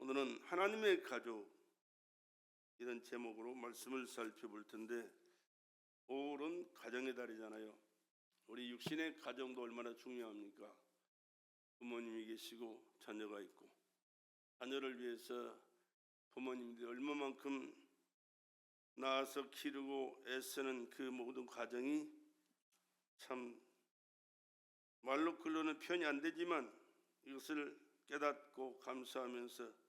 오늘은 하나님의 가족 이런 제목으로 말씀을 살펴볼 텐데, 5월은 가정의 달이잖아요. 우리 육신의 가정도 얼마나 중요합니까? 부모님이 계시고 자녀가 있고, 자녀를 위해서 부모님들이 얼마만큼 낳아서 기르고 애쓰는 그 모든 과정이 참 말로 글로는 표현이 안 되지만, 이것을 깨닫고 감사하면서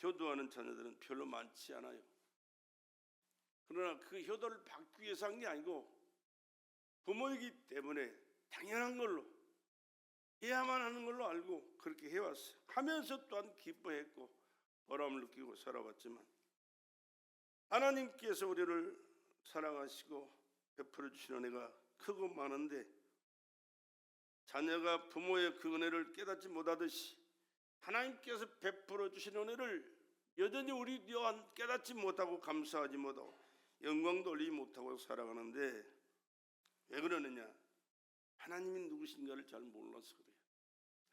효도하는 자녀들은 별로 많지 않아요. 그러나 그 효도를 받기 위해서 한 게 아니고 부모이기 때문에 당연한 걸로 해야만 하는 걸로 알고 그렇게 해왔어요. 하면서 또한 기뻐했고 보람을 느끼고 살아왔지만, 하나님께서 우리를 사랑하시고 베풀어 주신 은혜가 크고 많은데, 자녀가 부모의 그 은혜를 깨닫지 못하듯이 하나님께서 베풀어 주신 은혜를 여전히 우리 또한 깨닫지 못하고 감사하지 못하고 영광도 올리지 못하고 살아가는데, 왜 그러느냐? 하나님이 누구신가를 잘 몰라서 그래요.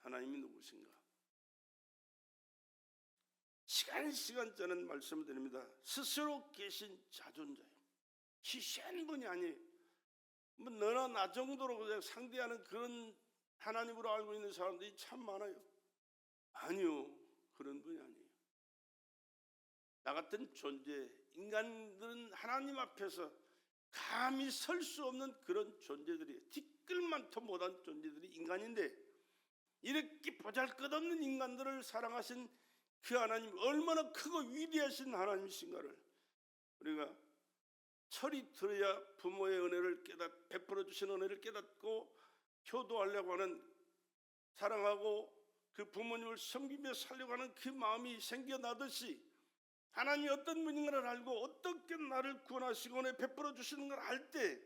하나님이 누구신가? 시간 저는 말씀을 드립니다. 스스로 계신 자존자예요. 희시한 분이 아니에요. 뭐 너나 나 정도로 그냥 상대하는 그런 하나님으로 알고 있는 사람들이 참 많아요. 아니요, 그런 분이 아니에요. 나 같은 존재, 인간들은 하나님 앞에서 감히 설 수 없는 그런 존재들이에요. 티끌만도 못한 존재들이 인간인데, 이렇게 보잘것없는 인간들을 사랑하신 그 하나님, 얼마나 크고 위대하신 하나님이신가를 우리가 철이 들어야 부모의 은혜를 베풀어 주신 은혜를 깨닫고 효도하려고 하는, 사랑하고 그 부모님을 섬기며 살려고 하는 그 마음이 생겨나듯이, 하나님이 어떤 분인가를 알고 어떻게 나를 구원하시고 은혜 베풀어 주시는 걸 알 때,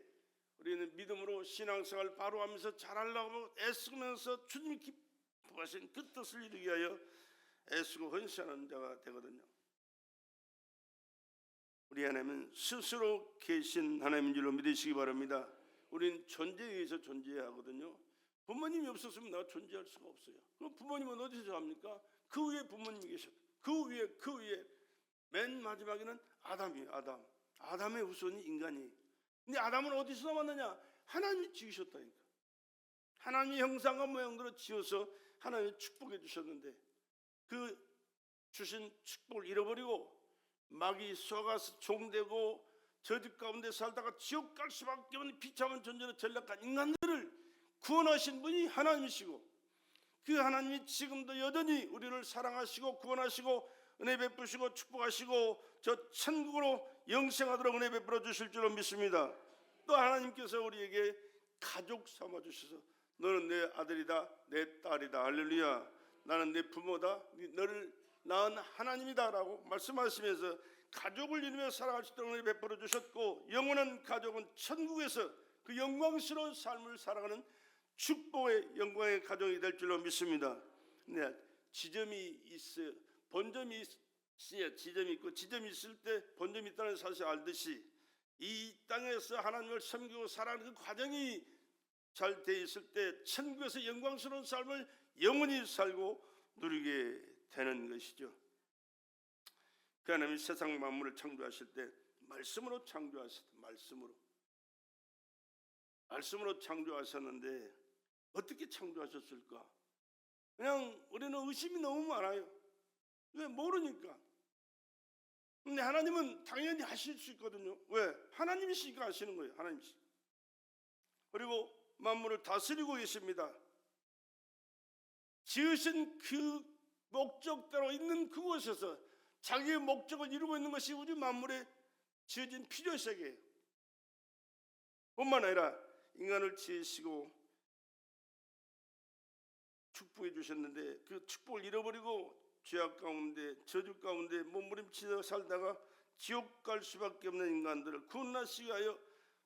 우리는 믿음으로 신앙생활 바로 하면서 잘하려고 애쓰면서 주님이 기뻐하신 그 뜻을 이루기 위하여 애쓰고 헌신하는 자가 되거든요. 우리 하나님은 스스로 계신 하나님인 줄로 믿으시기 바랍니다. 우리는 존재에 의해서 존재해야 하거든요. 부모님이 없었으면 내가 존재할 수가 없어요. 그럼 부모님은 어디서 합니까? 그 위에 부모님이 계셨다. 그 위에 맨 마지막에는 아담이에요. 아담의 후손이 인간이에요. 근데 아담은 어디서 나왔느냐? 하나님이 지으셨다니까. 하나님의 형상과 모양대로 지어서 하나님이 축복해 주셨는데, 그 주신 축복을 잃어버리고 마귀 쏘가서 종되고 저주 가운데 살다가 지옥 갈 수밖에 없는 비참한 존재로 전락한 인간들을 구원하신 분이 하나님이시고, 그 하나님이 지금도 여전히 우리를 사랑하시고 구원하시고 은혜 베푸시고 축복하시고 저 천국으로 영생하도록 은혜 베풀어 주실 줄로 믿습니다. 또 하나님께서 우리에게 가족 삼아 주셔서 너는 내 아들이다, 내 딸이다, 할렐루야, 나는 내 부모다, 너를 낳은 하나님이다 라고 말씀하시면서 가족을 이루며 살아갈 수 있도록 은혜 베풀어 주셨고, 영원한 가족은 천국에서 그 영광스러운 삶을 살아가는 축복의 영광의 가정이 될 줄로 믿습니다. 네, 지점이 있어요. 본점이 있어야 지점이 있고, 지점이 있을 때 본점이 있다는 사실 알듯이, 이 땅에서 하나님을 섬기고 살아가는 그 과정이 잘 돼 있을 때 천국에서 영광스러운 삶을 영원히 살고 누리게 되는 것이죠. 그 하나님이 세상 만물을 창조하실 때 말씀으로 창조하셨다. 말씀으로 창조하셨는데 어떻게 창조하셨을까? 그냥 우리는 의심이 너무 많아요. 왜? 모르니까. 근데 하나님은 당연히 하실 수 있거든요. 왜? 하나님이시니까 하시는 거예요. 하나님이시. 그리고 만물을 다스리고 계십니다. 지으신 그 목적대로 있는 그곳에서 자기의 목적을 이루고 있는 것이 우리 만물에 지어진 필요세계예요. 뿐만 아니라 인간을 지으시고 축복해 주셨는데, 그 축복을 잃어버리고 죄악 가운데 저주 가운데 몸부림치며 살다가 지옥 갈 수밖에 없는 인간들을 구원하시기 위하여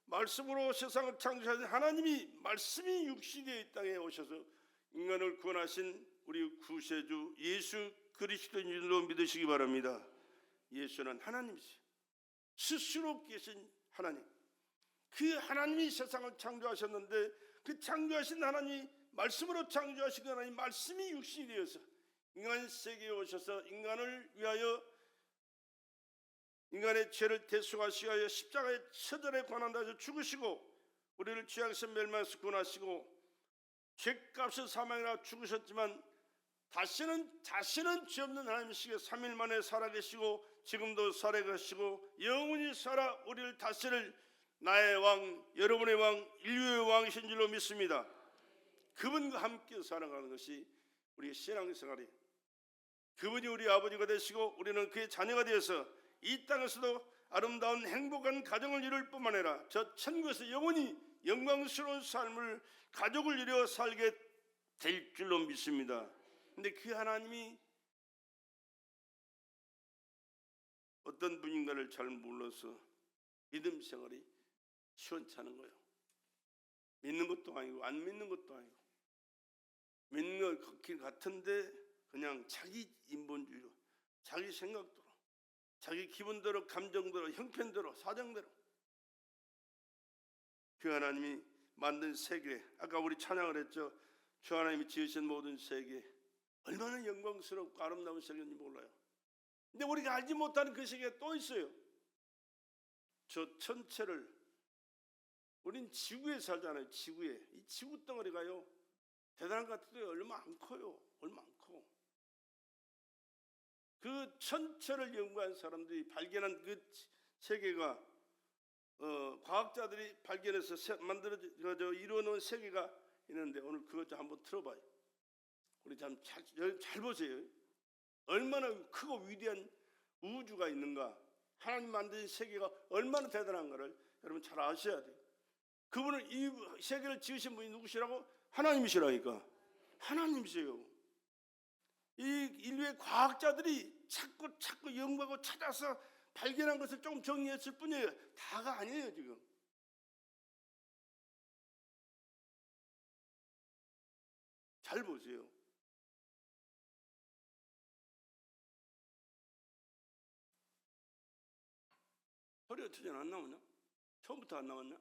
말씀으로 세상을 창조하신 하나님이, 말씀이 육신의 이 땅에 오셔서 인간을 구원하신 우리 구세주 예수 그리스도인 줄로 믿으시기 바랍니다. 예수는 하나님이시죠. 스스로 계신 하나님, 그 하나님이 세상을 창조하셨는데, 그 창조하신 하나님이 말씀으로 창조하신 하나님, 말씀이 육신이 되어서 인간 세계에 오셔서 인간을 위하여 인간의 죄를 대속하시기 위하여 십자가의 처절에 관한다서 죽으시고 우리를 죄악에서 멸망에서 구원하시고 죄값을 사망이라 죽으셨지만 다시는 죄 없는 하나님이시기에 3일 만에 살아계시고 지금도 살아계시고 영원히 살아 우리를 다스릴 나의 왕, 여러분의 왕, 인류의 왕이신 줄로 믿습니다. 그분과 함께 살아가는 것이 우리의 신앙생활이에요. 그분이 우리 아버지가 되시고 우리는 그의 자녀가 되어서 이 땅에서도 아름다운 행복한 가정을 이룰 뿐만 아니라 저 천국에서 영원히 영광스러운 삶을 가족을 이루어 살게 될 줄로 믿습니다. 근데 그 하나님이 어떤 분인가를 잘 몰라서 믿음 생활이 시원찮은 거예요. 믿는 것도 아니고 안 믿는 것도 아니고 믿는 것 같은데 그냥 자기 인본주의로 자기 생각대로 자기 기분대로 감정대로 형편대로 사정대로 그 하나님이 만든 세계, 아까 우리 찬양을 했죠. 주 하나님이 지으신 모든 세계 얼마나 영광스럽고 아름다운 세계인지 몰라요. 근데 우리가 알지 못하는 그 세계가 또 있어요. 저 전체를 우린 지구에 살잖아요. 지구에. 이 지구 덩어리가요 대단한 것 같아도 얼마 안 커요. 얼마 안 커. 그 전체를 연구한 사람들이 발견한 그 세계가 과학자들이 발견해서 만들어져 이루어놓은 세계가 있는데 오늘 그것 좀 한번 들어봐요. 우리 잘 보세요. 얼마나 크고 위대한 우주가 있는가, 하나님 만든 세계가 얼마나 대단한가를 여러분 잘 아셔야 돼요. 그분은 이 세계를 지으신 분이 누구시라고? 하나님이시라니까. 하나님이세요. 이 인류의 과학자들이 자꾸 연구하고 찾아서 발견한 것을 좀 정리했을 뿐이에요. 다가 아니에요 지금. 잘 보세요. 소리 어떻게 안 나오냐? 처음부터 안 나왔냐?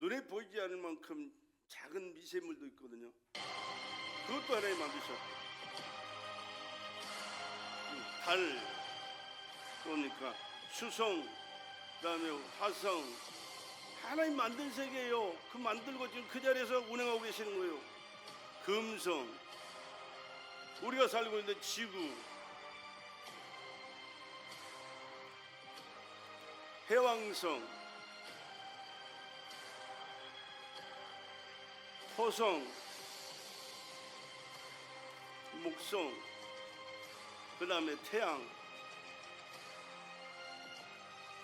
눈에 보이지 않을 만큼 작은 미세물도 있거든요. 그것도 하나님 만드셨고, 달, 그러니까 수성, 그다음에 화성, 하나님 만든 세계예요. 그 만들고 지금 그 자리에서 운행하고 계시는 거예요. 금성, 우리가 살고 있는 지구, 해왕성, 토성, 목성, 그 다음에 태양.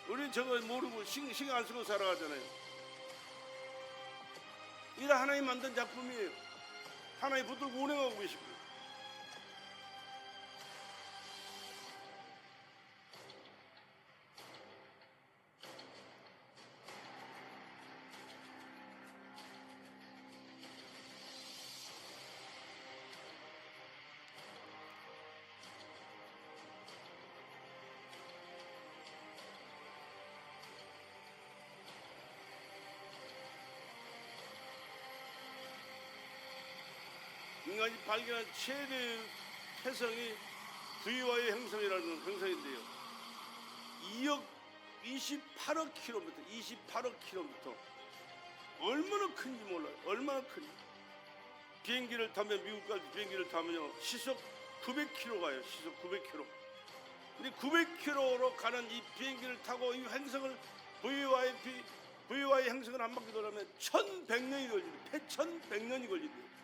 우리는 저거 모르고 신경 안 쓰고 살아가잖아요. 이게 하나님 만든 작품이에요. 하나님 붙들고 운행하고 계시고요. 인간이 발견한 최대의 태성이 VY의 행성이라는 행성인데요. 28억 킬로미터. 얼마나 큰지 몰라요. 얼마나 큰지. 비행기를 타면, 미국까지 비행기를 타면요, 시속 900km 가요. 시속 900km. 근데 900km로 가는 이 비행기를 타고 이 행성을 VY 행성을 한 바퀴 돌아면 1100년이 걸리죠. 1100년이 걸린대요.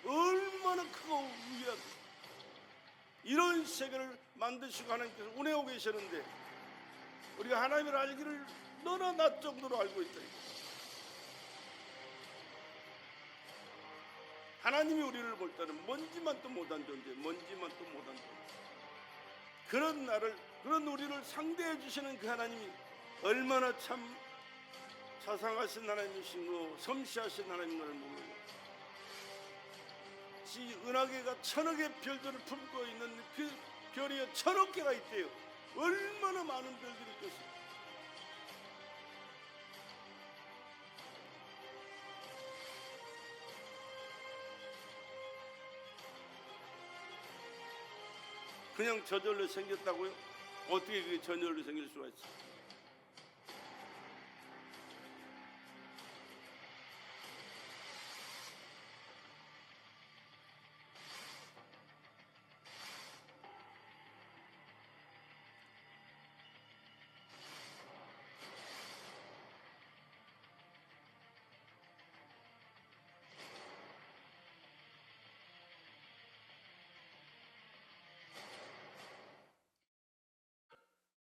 얼마나 크고 위대한 이런 세계를 만드시고 하나님께서 운행하고 계시는데 우리가 하나님을 알기를 너나 나 정도로 알고 있다. 하나님이 우리를 볼 때는 먼지만도 못한 존재, 그런 우리를 상대해 주시는 그 하나님이 얼마나 참 자상하신 하나님이신고 섬시하신 하나님을 모르고 이 은하계가 1000억 의 별들을 품고 있는 그 별이 1000억 개가 있대요. 얼마나 많은 별들이 있겠어요. 그냥 저절로 생겼다고요? 어떻게 그게 저절로 생길 수가 있어요?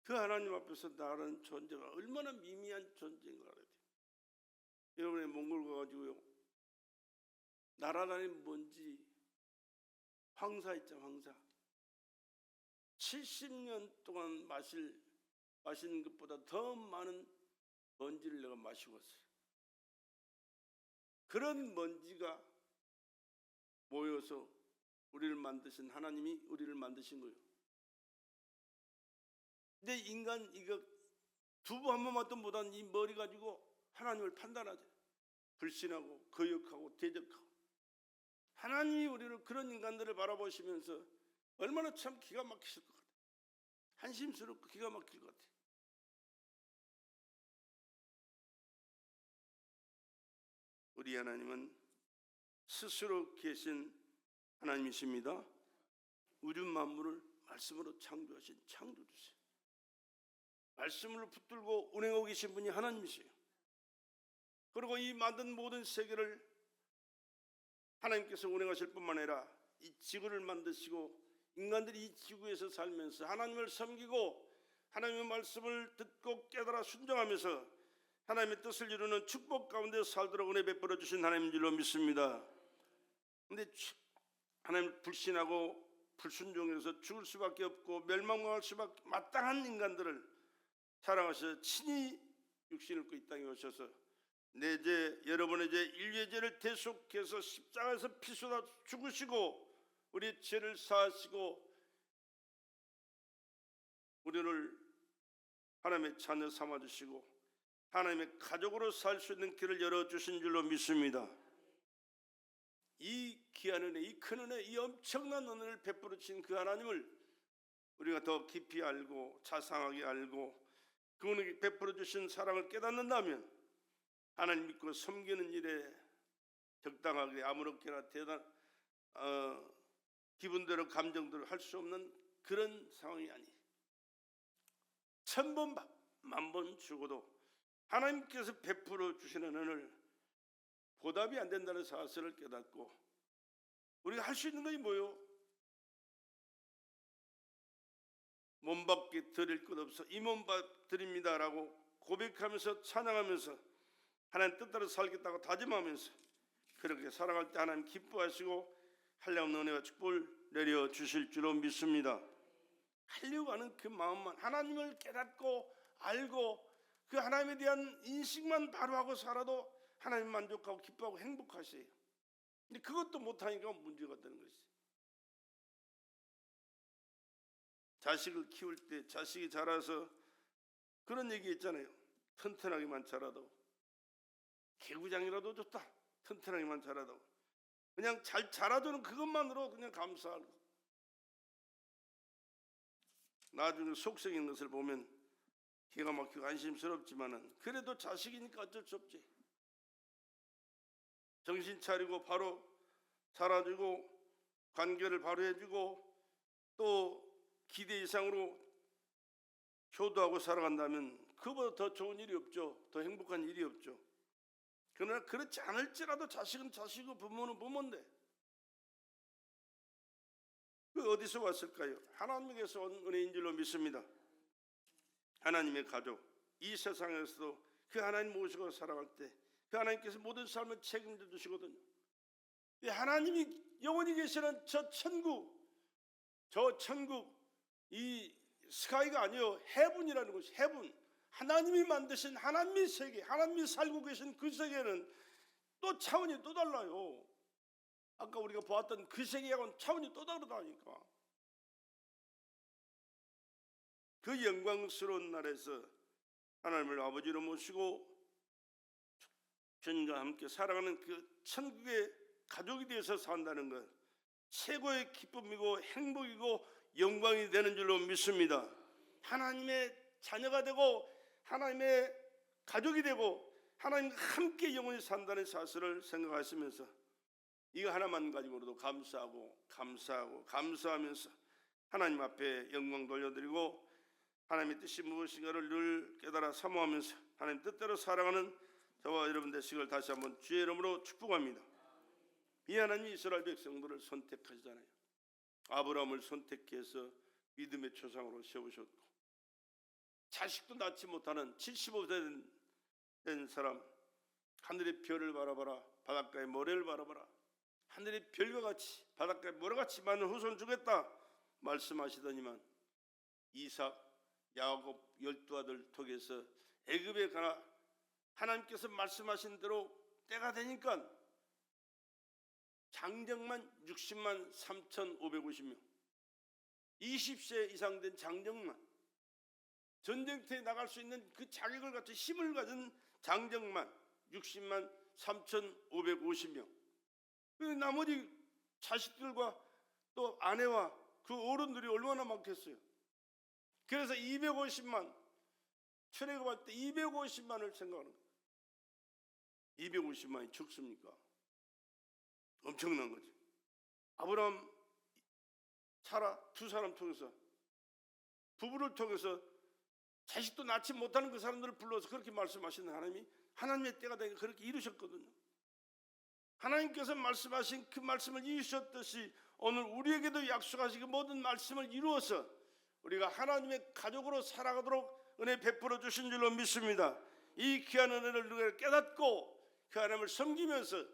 그 하나님 앞에서 나라는 존재가 얼마나 미미한 존재인가 알아야 돼요. 여러분의 몽골 가가지고요, 날아다니는 먼지, 황사 있죠, 황사. 70년 동안 마시는 것보다 더 많은 먼지를 내가 마시고 왔어요. 그런 먼지가 모여서 우리를 만드신 하나님이 우리를 만드신 거예요. 근데 인간 이거 두부 한 번만 또 못한 이 머리 가지고 하나님을 판단하죠. 불신하고 거역하고 대적하고. 하나님이 우리를 그런 인간들을 바라보시면서 얼마나 참 기가 막히실 것 같아요. 한심스럽고 기가 막힐 것 같아요. 우리 하나님은 스스로 계신 하나님이십니다. 우주 만물을 말씀으로 창조하신 창조주세요. 말씀을 붙들고 운행하고 계신 분이 하나님이세요. 그리고 이 만든 모든 세계를 하나님께서 운행하실 뿐만 아니라 이 지구를 만드시고 인간들이 이 지구에서 살면서 하나님을 섬기고 하나님의 말씀을 듣고 깨달아 순종하면서 하나님의 뜻을 이루는 축복 가운데 살도록 은혜 베풀어 주신 하나님인 줄로 믿습니다. 그런데 하나님을 불신하고 불순종해서 죽을 수밖에 없고 멸망할 수밖에 마땅한 인간들을 사랑하셔서 친히 육신을 입고 이 땅에 오셔서 내 죄, 여러분의 죄, 인류의 죄를 대속해서 십자가에서 피 쏟아 죽으시고 우리의 죄를 사하시고 우리를 하나님의 자녀 삼아주시고 하나님의 가족으로 살 수 있는 길을 열어주신 줄로 믿습니다. 이 귀한 은혜, 이 큰 은혜, 이 엄청난 은혜를 베풀어 주신 그 하나님을 우리가 더 깊이 알고 자상하게 알고 그분에게 베풀어 주신 사랑을 깨닫는다면 하나님 믿고 섬기는 일에 적당하게 아무렇게나 기분대로 감정대로 할 수 없는 그런 상황이 아니, 1000번 만번 죽어도 하나님께서 베풀어 주시는 은혜를 보답이 안 된다는 사실을 깨닫고 우리가 할 수 있는 것이 뭐요? 몸밖에 드릴 것 없어 이 몸밥 드립니다라고 고백하면서 찬양하면서 하나님 뜻대로 살겠다고 다짐하면서 그렇게 살아갈 때 하나님 기뻐하시고 한량없는 은혜와 축복을 내려주실 줄로 믿습니다. 하려고 하는 그 마음만, 하나님을 깨닫고 알고 그 하나님에 대한 인식만 바로 하고 살아도 하나님 만족하고 기뻐하고 행복하세요. 근데 그것도 못하니까 문제가 되는 것이죠. 자식을 키울 때 자식이 자라서 그런 얘기 있잖아요. 튼튼하게만 자라도 개구장이라도 좋다. 튼튼하게만 자라도 그냥 잘 자라주는 그것만으로 그냥 감사하고 나중에 속썩이는 것을 보면 기가 막히고 안심스럽지만은 그래도 자식이니까 어쩔 수 없지. 정신 차리고 바로 자라주고 관계를 바로 해주고 또 기대 이상으로 효도하고 살아간다면 그보다 더 좋은 일이 없죠. 더 행복한 일이 없죠. 그러나 그렇지 않을지라도 자식은 자식이고 부모는 부모인데 그 어디서 왔을까요? 하나님에게서 온 은혜인 줄로 믿습니다. 하나님의 가족, 이 세상에서도 그 하나님 모시고 살아갈 때 그 하나님께서 모든 삶을 책임져 주시거든요. 하나님이 영원히 계시는 저 천국 이 스카이가 아니요 헤븐이라는 것이 헤븐, 하나님이 만드신 하나님의 세계, 하나님이 살고 계신 그 세계는 또 차원이 또 달라요. 아까 우리가 보았던 그 세계하고는 차원이 또 다르다니까. 그 영광스러운 날에서 하나님을 아버지로 모시고 주님과 함께 살아가는 그 천국의 가족이 되어서 산다는 것, 최고의 기쁨이고 행복이고 영광이 되는 줄로 믿습니다. 하나님의 자녀가 되고 하나님의 가족이 되고 하나님과 함께 영원히 산다는 사실을 생각하시면서 이거 하나만 가지고도 감사하면서 하나님 앞에 영광 돌려드리고 하나님의 뜻이 무엇인가를 늘 깨달아 사모하면서 하나님 뜻대로 살아가는 저와 여러분 되시길 다시 한번 주의 이름으로 축복합니다. 이 하나님이 이스라엘 백성들을 선택하시잖아요. 아브라함을 선택해서 믿음의 조상으로 세우셨고, 자식도 낳지 못하는 75세 된 사람, 하늘의 별을 바라봐라, 바닷가의 모래를 바라봐라, 하늘의 별과 같이 바닷가의 모래같이 많은 후손 주겠다 말씀하시더니만 이삭, 야곱 12아들 통해서 애굽에 가나 하나님께서 말씀하신 대로 때가 되니까 장정만 60만 3,550명, 20세 이상 된 장정만, 전쟁터에 나갈 수 있는 그 자격을 갖춘 힘을 가진 장정만 60만 3,550명, 나머지 자식들과 또 아내와 그 어른들이 얼마나 많겠어요. 그래서 250만, 출애굽할 때 250만을 생각하는 거예요. 250만이 적습니까? 엄청난 거죠. 아브라함, 사라 두 사람 통해서, 부부를 통해서 자식도 낳지 못하는 그 사람들을 불러서 그렇게 말씀하시는 하나님이 하나님의 때가 되니까 그렇게 이루셨거든요. 하나님께서 말씀하신 그 말씀을 이루셨듯이 오늘 우리에게도 약속하신 그 모든 말씀을 이루어서 우리가 하나님의 가족으로 살아가도록 은혜 베풀어 주신 줄로 믿습니다. 이 귀한 은혜를 우리가 깨닫고 그 하나님을 섬기면서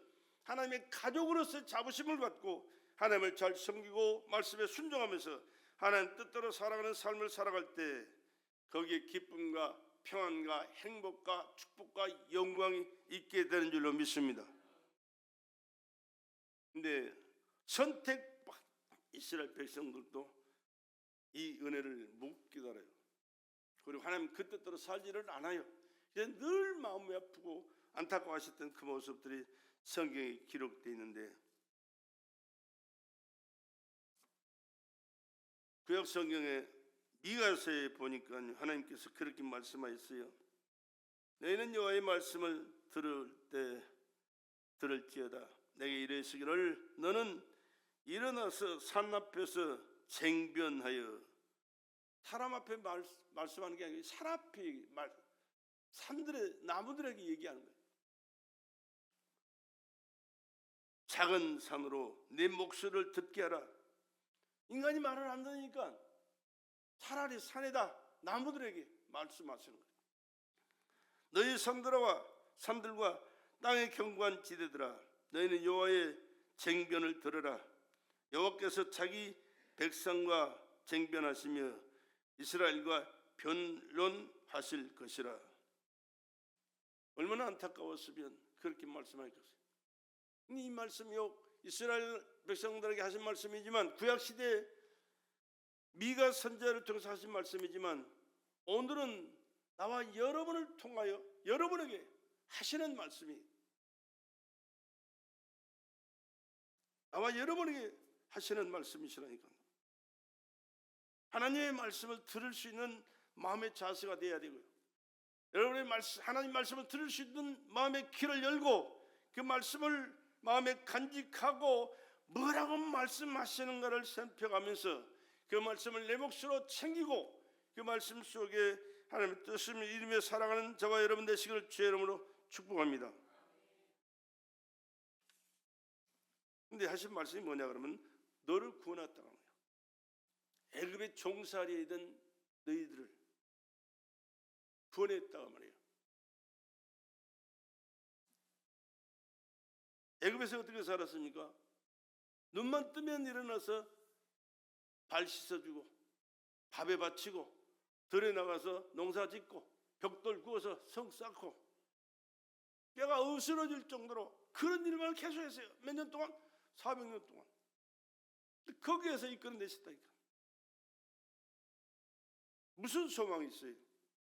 하나님의 가족으로서의 자부심을 갖고 하나님을 잘 섬기고 말씀에 순종하면서 하나님 뜻대로 살아가는 삶을 살아갈 때 거기에 기쁨과 평안과 행복과 축복과 영광이 있게 되는 줄로 믿습니다. 근데 선택받은 이스라엘 백성들도 이 은혜를 못 기다려요. 그리고 하나님 그 뜻대로 살지를 않아요. 이제 늘 마음이 아프고 안타까워하셨던 그 모습들이 성경에 기록되어 있는데, 구약 성경에 미가서에 보니까 하나님께서 그렇게 말씀하셨어요. 너희는 여호와의 말씀을 들을지어다. 내게 이르시기를 너는 일어나서 산 앞에서 쟁변하여, 사람 앞에 말씀하는 게 아니라 산 앞에 산들의 나무들에게 얘기하는 거예요. 작은 산으로 내 목소리를 듣게 하라. 인간이 말을 안 듣으니까 차라리 산에다 나무들에게 말씀하시는 거예요. 너희 산들과 땅의 견고한 지대들아, 너희는 여호와의 쟁변을 들으라. 여호와께서 자기 백성과 쟁변하시며 이스라엘과 변론하실 것이라. 얼마나 안타까웠으면 그렇게 말씀하셨겠어요. 이 말씀이 이스라엘 백성들에게 하신 말씀이지만, 구약시대 미가 선지자를 통해서 하신 말씀이지만, 오늘은 나와 여러분을 통하여 여러분에게 하시는 말씀이, 나와 여러분에게 하시는 말씀이시라니까. 하나님의 말씀을 들을 수 있는 마음의 자세가 되어야 되고요. 여러분의 하나님 말씀을 들을 수 있는 마음의 귀를 열고 그 말씀을 마음에 간직하고 뭐라고 말씀하시는가를 살펴가면서 그 말씀을 내 몫으로 챙기고 그 말씀 속에 하나님의 뜻을 이루며 살아가는 저와 여러분 되시기를 주의 이름으로 축복합니다. 근데 하신 말씀이 뭐냐 그러면 너를 구원했다고 합니다. 애굽의 종살이에 있던 너희들을 구원했다고 말해요. 애굽에서 어떻게 살았습니까? 눈만 뜨면 일어나서 발 씻어주고 밥에 바치고 들에 나가서 농사 짓고 벽돌 구워서 성 쌓고 뼈가 으스러질 정도로 그런 일만 계속했어요. 몇 년 동안? 400년 동안. 거기에서 이끌어내셨다니까. 무슨 소망이 있어요?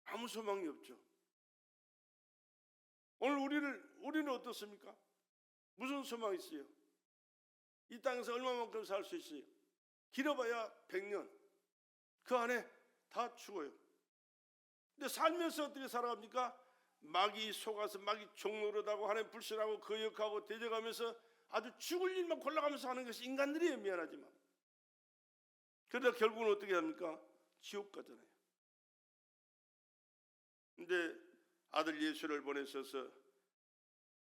아무 소망이 없죠. 오늘 우리는 어떻습니까? 무슨 소망이 있어요? 이 땅에서 얼마만큼 살 수 있어요? 길어봐야 100년. 그 안에 다 죽어요. 근데 살면서 어떻게 살아갑니까? 마귀 속아서 마귀 종노릇하고 하나님 불신하고 거역하고 대적하면서 아주 죽을 일만 골라가면서 하는 것이 인간들이에요. 미안하지만. 그러다 결국은 어떻게 합니까? 지옥 가잖아요. 근데 아들 예수를 보내셔서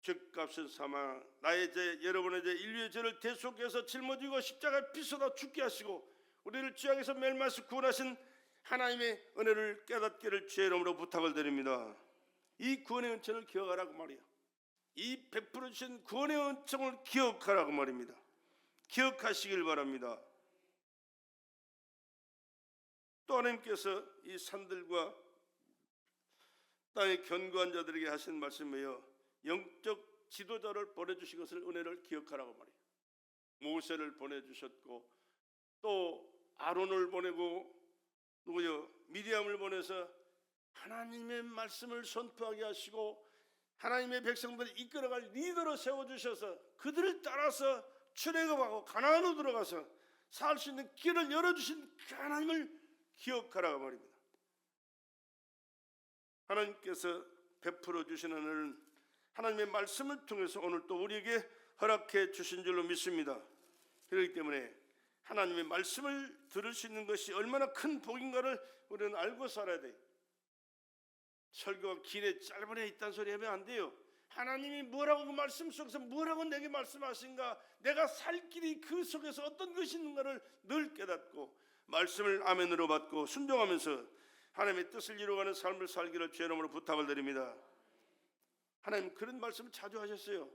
죄값은 사망, 나의 죄, 여러분의 죄, 인류의 죄를 대속해서 짊어지고 십자가에 피쏟아 죽게 하시고 우리를 죄악에서 멸망해서 구원하신 하나님의 은혜를 깨닫기를 주의 이름으로 부탁을 드립니다. 이 구원의 은총을 기억하라고 말이야. 이 베풀어 주신 구원의 은총을 기억하라고 말입니다. 기억하시길 바랍니다. 또 하나님께서 이 산들과 땅의 견고한 자들에게 하신 말씀이에요. 영적 지도자를 보내주신 것을 은혜를 기억하라고 말이에요. 모세를 보내주셨고 또 아론을 보내고 누구요? 미리암을 보내서 하나님의 말씀을 선포하게 하시고 하나님의 백성들을 이끌어갈 리더로 세워주셔서 그들을 따라서 출애굽하고 가나안으로 들어가서 살 수 있는 길을 열어주신 그 하나님을 기억하라고 말입니다. 하나님께서 베풀어 주시는 은혜는 하나님의 말씀을 통해서 오늘 또 우리에게 허락해 주신 줄로 믿습니다. 그렇기 때문에 하나님의 말씀을 들을 수 있는 것이 얼마나 큰 복인가를 우리는 알고 살아야 돼요. 설교가 길에 짧은 애 있다는 소리 하면 안 돼요. 하나님이 뭐라고 그 말씀 속에서 뭐라고 내게 말씀하신가, 내가 살 길이 그 속에서 어떤 것이 있는가를 늘 깨닫고 말씀을 아멘으로 받고 순종하면서 하나님의 뜻을 이루어가는 삶을 살기를 주의 이름으로 부탁을 드립니다. 하나님 그런 말씀을 자주 하셨어요.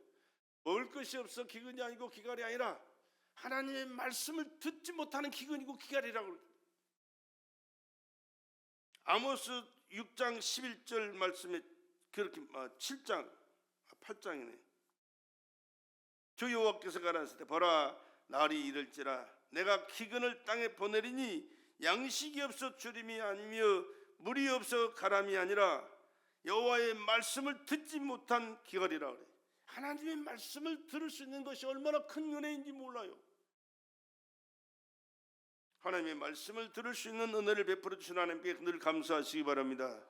먹을 것이 없어 기근이 아니고 기갈이 아니라 하나님의 말씀을 듣지 못하는 기근이고 기갈이라고. 아모스 6장 11절 말씀에 그렇게 7장 8장이네. 주 여호와께서 가라사대 때 보라 날이 이를지라 내가 기근을 땅에 보내리니 양식이 없어 주림이 아니며 물이 없어 가람이 아니라 여호와의 말씀을 듣지 못한 기갈이라 그래. 하나님의 말씀을 들을 수 있는 것이 얼마나 큰 은혜인지 몰라요. 하나님의 말씀을 들을 수 있는 은혜를 베풀어 주신 하나님께 늘 감사하시기 바랍니다.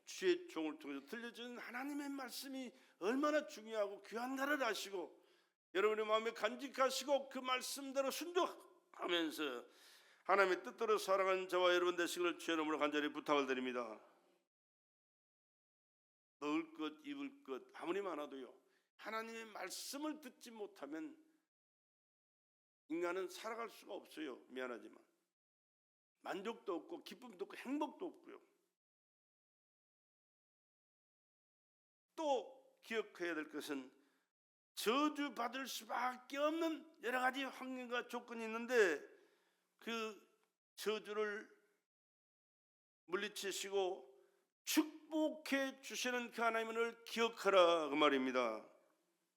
주의 종을 통해서 들려주는 하나님의 말씀이 얼마나 중요하고 귀한가를 아시고 여러분의 마음에 간직하시고 그 말씀대로 순종하면서 하나님의 뜻대로 살아가는 저와 여러분 되시기를 주의 이름으로 간절히 부탁을 드립니다. 먹을 것 입을 것 아무리 많아도요 하나님의 말씀을 듣지 못하면 인간은 살아갈 수가 없어요. 미안하지만 만족도 없고 기쁨도 없고 행복도 없고요. 또 기억해야 될 것은 저주받을 수밖에 없는 여러 가지 환경과 조건이 있는데 그 저주를 물리치시고 축복해 주시는 그 하나님을 기억하라 그 말입니다.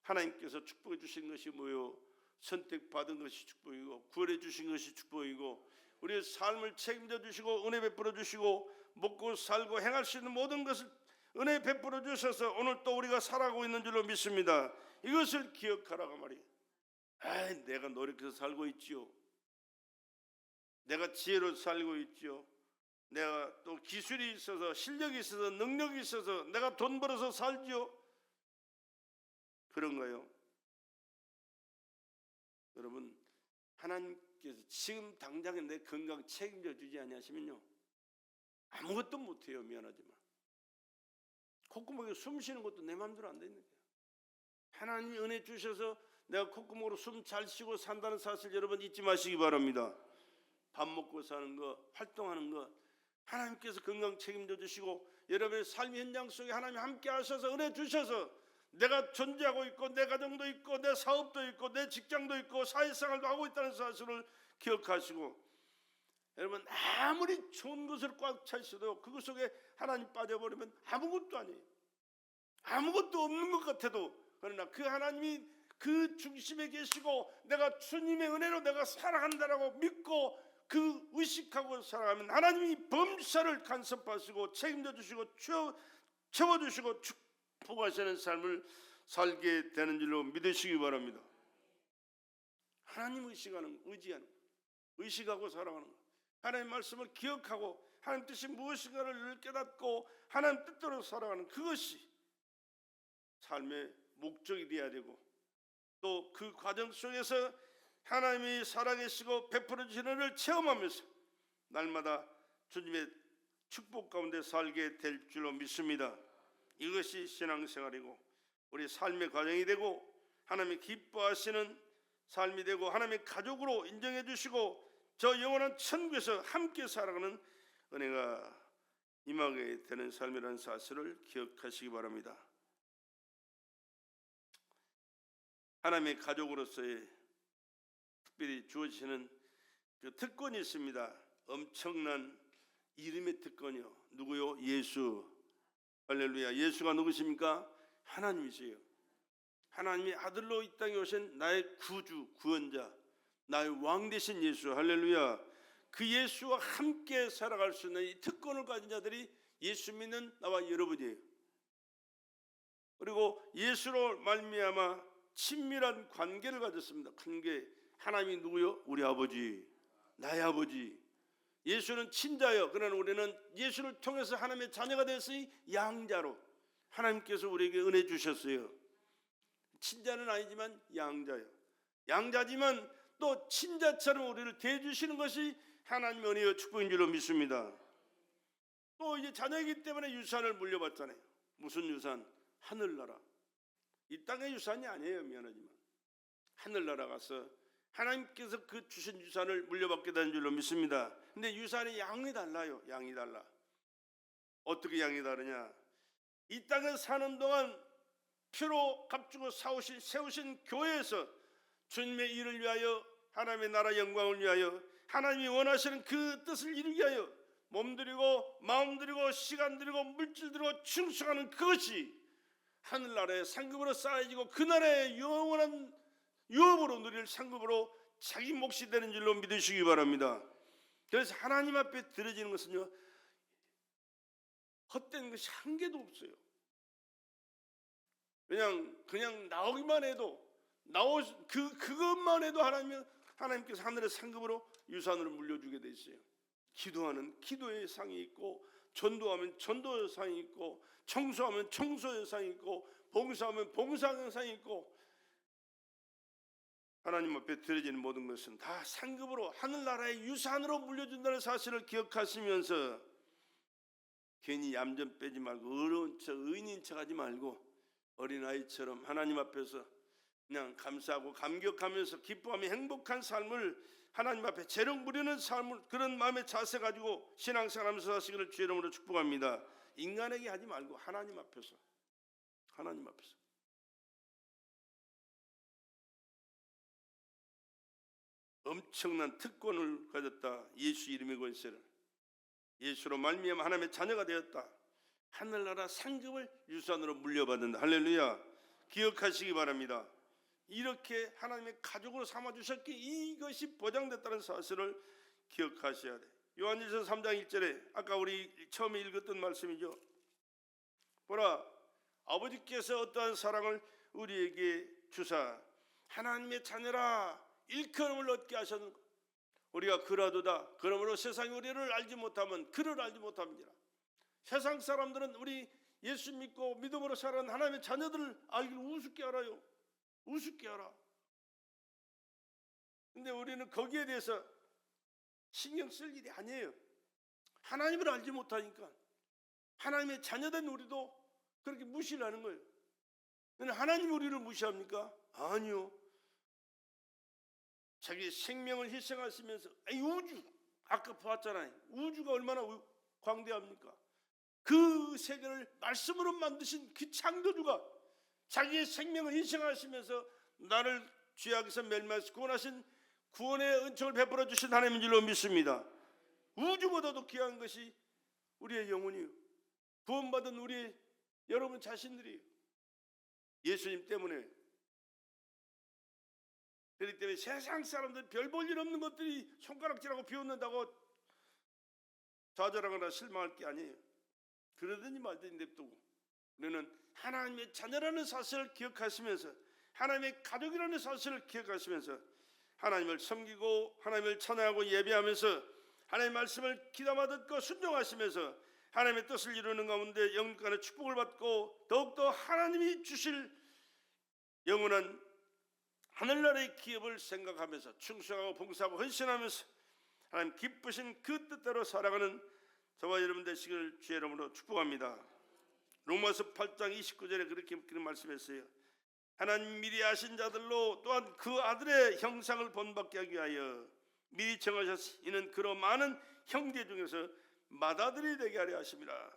하나님께서 축복해 주신 것이 뭐요? 선택받은 것이 축복이고 구원해 주신 것이 축복이고 우리의 삶을 책임져 주시고 은혜 베풀어 주시고 먹고 살고 행할 수 있는 모든 것을 은혜 베풀어 주셔서 오늘 또 우리가 살아가고 있는 줄로 믿습니다. 이것을 기억하라고 말이에요. 내가 노력해서 살고 있지요. 내가 지혜로 살고 있지요. 내가 또 기술이 있어서 실력이 있어서 능력이 있어서 내가 돈 벌어서 살지요. 그런가요? 여러분 하나님께서 지금 당장에 내 건강 책임져 주지 아니하시면요 아무것도 못해요. 미안하지만 콧구멍에 숨 쉬는 것도 내 마음대로 안 되는 거예요. 하나님이 은혜 주셔서 내가 콧구멍으로 숨 잘 쉬고 산다는 사실 여러분 잊지 마시기 바랍니다. 밥 먹고 사는 거 활동하는 거 하나님께서 건강 책임져 주시고 여러분의 삶 현장 속에 하나님 함께 하셔서 은혜 주셔서 내가 존재하고 있고 내 가정도 있고 내 사업도 있고 내 직장도 있고 사회생활도 하고 있다는 사실을 기억하시고 여러분 아무리 좋은 것을 꽉 차 있어도 그것 속에 하나님 빠져버리면 아무것도 아니에요. 아무것도 없는 것 같아도 그러나 그 하나님이 그 중심에 계시고 내가 주님의 은혜로 내가 살아간다라고 믿고 그 의식하고 살아가면 하나님이 범사를 간섭하시고 책임져 주시고 채워주시고 축복하시는 삶을 살게 되는 줄로 믿으시기 바랍니다. 하나님 의식하고 살아가는 것, 하나님의 말씀을 기억하고 하나님 뜻이 무엇인가를 깨닫고 하나님 뜻대로 살아가는 그것이 삶의 목적이 되어야 되고, 또 그 과정 속에서 하나님이 살아계시고 베풀어 주시는 은혜를 체험하면서 날마다 주님의 축복 가운데 살게 될 줄로 믿습니다. 이것이 신앙생활이고 우리 삶의 과정이 되고 하나님이 기뻐하시는 삶이 되고 하나님의 가족으로 인정해 주시고 저 영원한 천국에서 함께 살아가는 은혜가 임하게 되는 삶이라는 사실을 기억하시기 바랍니다. 하나님의 가족으로서의 특별히 주어지시는 그 특권이 있습니다. 엄청난 이름의 특권이요. 누구요? 예수. 할렐루야. 예수가 누구십니까? 하나님이세요. 하나님의 아들로 이 땅에 오신 나의 구주, 구원자, 나의 왕 되신 예수. 할렐루야. 그 예수와 함께 살아갈 수 있는 이 특권을 가진 자들이 예수 믿는 나와 여러분이에요. 그리고 예수로 말미암아 친밀한 관계를 가졌습니다. 관계. 하나님이 누구요? 우리 아버지, 나의 아버지. 예수는 친자요. 그러나 우리는 예수를 통해서 하나님의 자녀가 됐으니 양자로 하나님께서 우리에게 은혜 주셨어요. 친자는 아니지만 양자요. 양자지만 또 친자처럼 우리를 대해주시는 것이 하나님의 은혜와 축복인 줄로 믿습니다. 또 이제 자녀이기 때문에 유산을 물려받잖아요. 무슨 유산? 하늘나라. 이 땅의 유산이 아니에요. 미안하지만 하늘나라 가서 하나님께서 그 주신 유산을 물려받게 되는 줄로 믿습니다. 근데 유산이 양이 달라요. 양이 달라. 어떻게 양이 다르냐? 이 땅에 사는 동안 피로 값주고 세우신 교회에서 주님의 일을 위하여 하나님의 나라 영광을 위하여 하나님이 원하시는 그 뜻을 이루기 위하여 몸 들이고 마음 들이고 시간 들이고 물질 들이고 충성하는 그것이 하늘나라의 상급으로 쌓여지고 그 나라의 영원한 유업으로 누릴 상급으로 자기 몫이 되는 줄로 믿으시기 바랍니다. 그래서 하나님 앞에 드려지는 것은요, 헛된 것이 한 개도 없어요. 그냥 나오기만 해도 그것만 해도 하나님께서 하늘의 상급으로 유산으로 물려주게 돼 있어요. 기도하는 기도의 상이 있고, 전도하면 전도의 상이 있고, 청소하면 청소의 상이 있고, 봉사하면 봉사의 상이 있고, 하나님 앞에 드려지는 모든 것은 다 상급으로 하늘나라의 유산으로 물려준다는 사실을 기억하시면서 괜히 얌전 빼지 말고 어려운 척 의인인 척 하지 말고 어린아이처럼 하나님 앞에서 그냥 감사하고 감격하면서 기뻐하며 행복한 삶을 하나님 앞에 재롱 부리는 삶을, 그런 마음의 자세 가지고 신앙생활하면서 사시기를 주의 이름으로 축복합니다. 인간에게 하지 말고 하나님 앞에서 엄청난 특권을 가졌다. 예수 이름의 권세를, 예수로 말미암아 하나님의 자녀가 되었다. 하늘나라 상급을 유산으로 물려받는다. 할렐루야. 기억하시기 바랍니다. 이렇게 하나님의 가족으로 삼아주셨기에 이것이 보장됐다는 사실을 기억하셔야 돼. 요한일서 3장 1절에 아까 우리 처음에 읽었던 말씀이죠. 보라, 아버지께서 어떠한 사랑을 우리에게 주사 하나님의 자녀라 일컬음을 얻게 하셨는 것. 우리가 그라도다. 그러므로 세상이 우리를 알지 못하면 그를 알지 못합니다. 세상 사람들은 우리 예수 믿고 믿음으로 살아가는 하나님의 자녀들을 알기를 우습게 알아요. 우습게 알아. 근데 우리는 거기에 대해서 신경 쓸 일이 아니에요. 하나님을 알지 못하니까 하나님의 자녀된 우리도 그렇게 무시를 하는 거예요. 근데 하나님이 우리를 무시합니까? 아니요. 자기 생명을 희생하시면서 우주, 아까 보았잖아요. 우주가 얼마나 광대합니까? 그 세계를 말씀으로 만드신 그 창조주가 자기의 생명을 희생하시면서 나를 죄악에서 멸망해서 구원하신 구원의 은총을 베풀어 주신 하나님인 줄로 믿습니다. 우주보다도 귀한 것이 우리의 영혼이요, 구원받은 우리 여러분 자신들이에요. 예수님 때문에 그렇기 때문에 세상 사람들 별 볼 일 없는 것들이 손가락질하고 비웃는다고 좌절하거나 실망할 게 아니에요. 그러더니 말더니 냅두고 우리는 하나님의 자녀라는 사실을 기억하시면서, 하나님의 가족이라는 사실을 기억하시면서 하나님을 섬기고 하나님을 찬양하고 예배하면서 하나님의 말씀을 귀담아 듣고 순종하시면서 하나님의 뜻을 이루는 가운데 영육간의 축복을 받고 더욱더 하나님이 주실 영원한 하늘나라의 기업을 생각하면서 충성하고 봉사하고 헌신하면서 하나님 기쁘신 그 뜻대로 살아가는 저와 여러분 되시기를 주의 이름으로 축복합니다. 로마서 8장 29절에 그렇게 말씀했어요. 하나님 미리 아신 자들로 또한 그 아들의 형상을 본받게 하기 위하여 미리 정하셨으니 이는 그로 많은 형제 중에서 맏아들이 되게 하려 하심이라.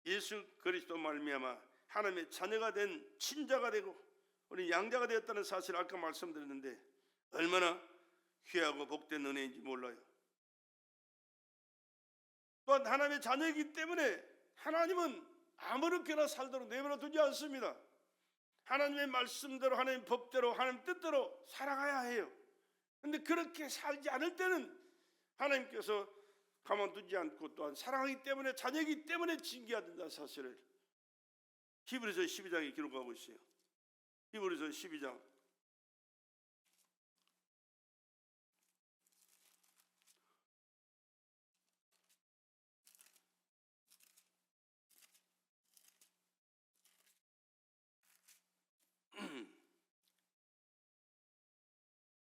예수 그리스도 말미암아 하나님의 자녀가 된 친자가 되고 우리 양자가 되었다는 사실을 아까 말씀드렸는데 얼마나 귀하고 복된 은혜인지 몰라요. 또한 하나님의 자녀이기 때문에 하나님은 아무렇게나 살도록 내버려 두지 않습니다. 하나님의 말씀대로, 하나님의 법대로, 하나님 뜻대로 살아가야 해요. 그런데 그렇게 살지 않을 때는 하나님께서 가만두지 않고 또한 사랑하기 때문에, 자녀이기 때문에 징계한다는 사실을 히브리서 12장에 기록하고 있어요. 히브리서 12장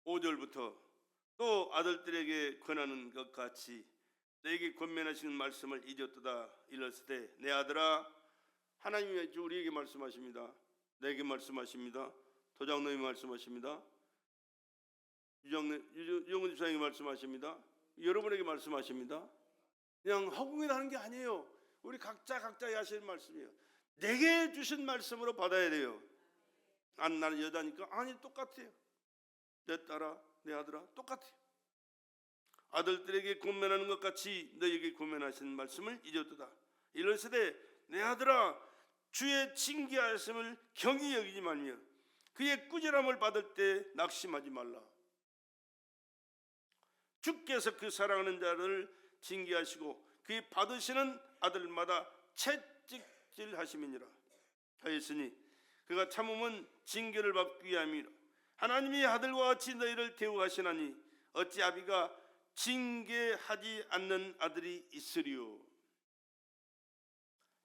5절부터 또 아들들에게 권하는 것 같이 너에게 권면하시는 말씀을 잊었도다. 일렀으되 내 아들아, 하나님이 우리에게 말씀하십니다. 내게 말씀하십니다. 도장님이 말씀하십니다. 유정근 집사님이 말씀하십니다. 여러분에게 말씀하십니다. 그냥 허공이라 하는 게 아니에요. 우리 각자의 하시는 말씀이에요. 내게 주신 말씀으로 받아야 돼요. 안 나는 여자니까 아니 똑같아요. 내 딸아, 내 아들아 똑같아요. 아들들에게 권면하는 것 같이 너에게 권면하신 말씀을 잊었도다. 이럴세되 내 아들아, 주의 징계하심을 경히 여기지 말며 그의 꾸지람을 받을 때 낙심하지 말라. 주께서 그 사랑하는 자를 징계하시고 그의 받으시는 아들마다 채찍질하심이니라 하였으니 그가 참음은 징계를 받기 위함이라. 하나님이 아들과 같이 너희를 대우하시나니 어찌 아비가 징계하지 않는 아들이 있으리요.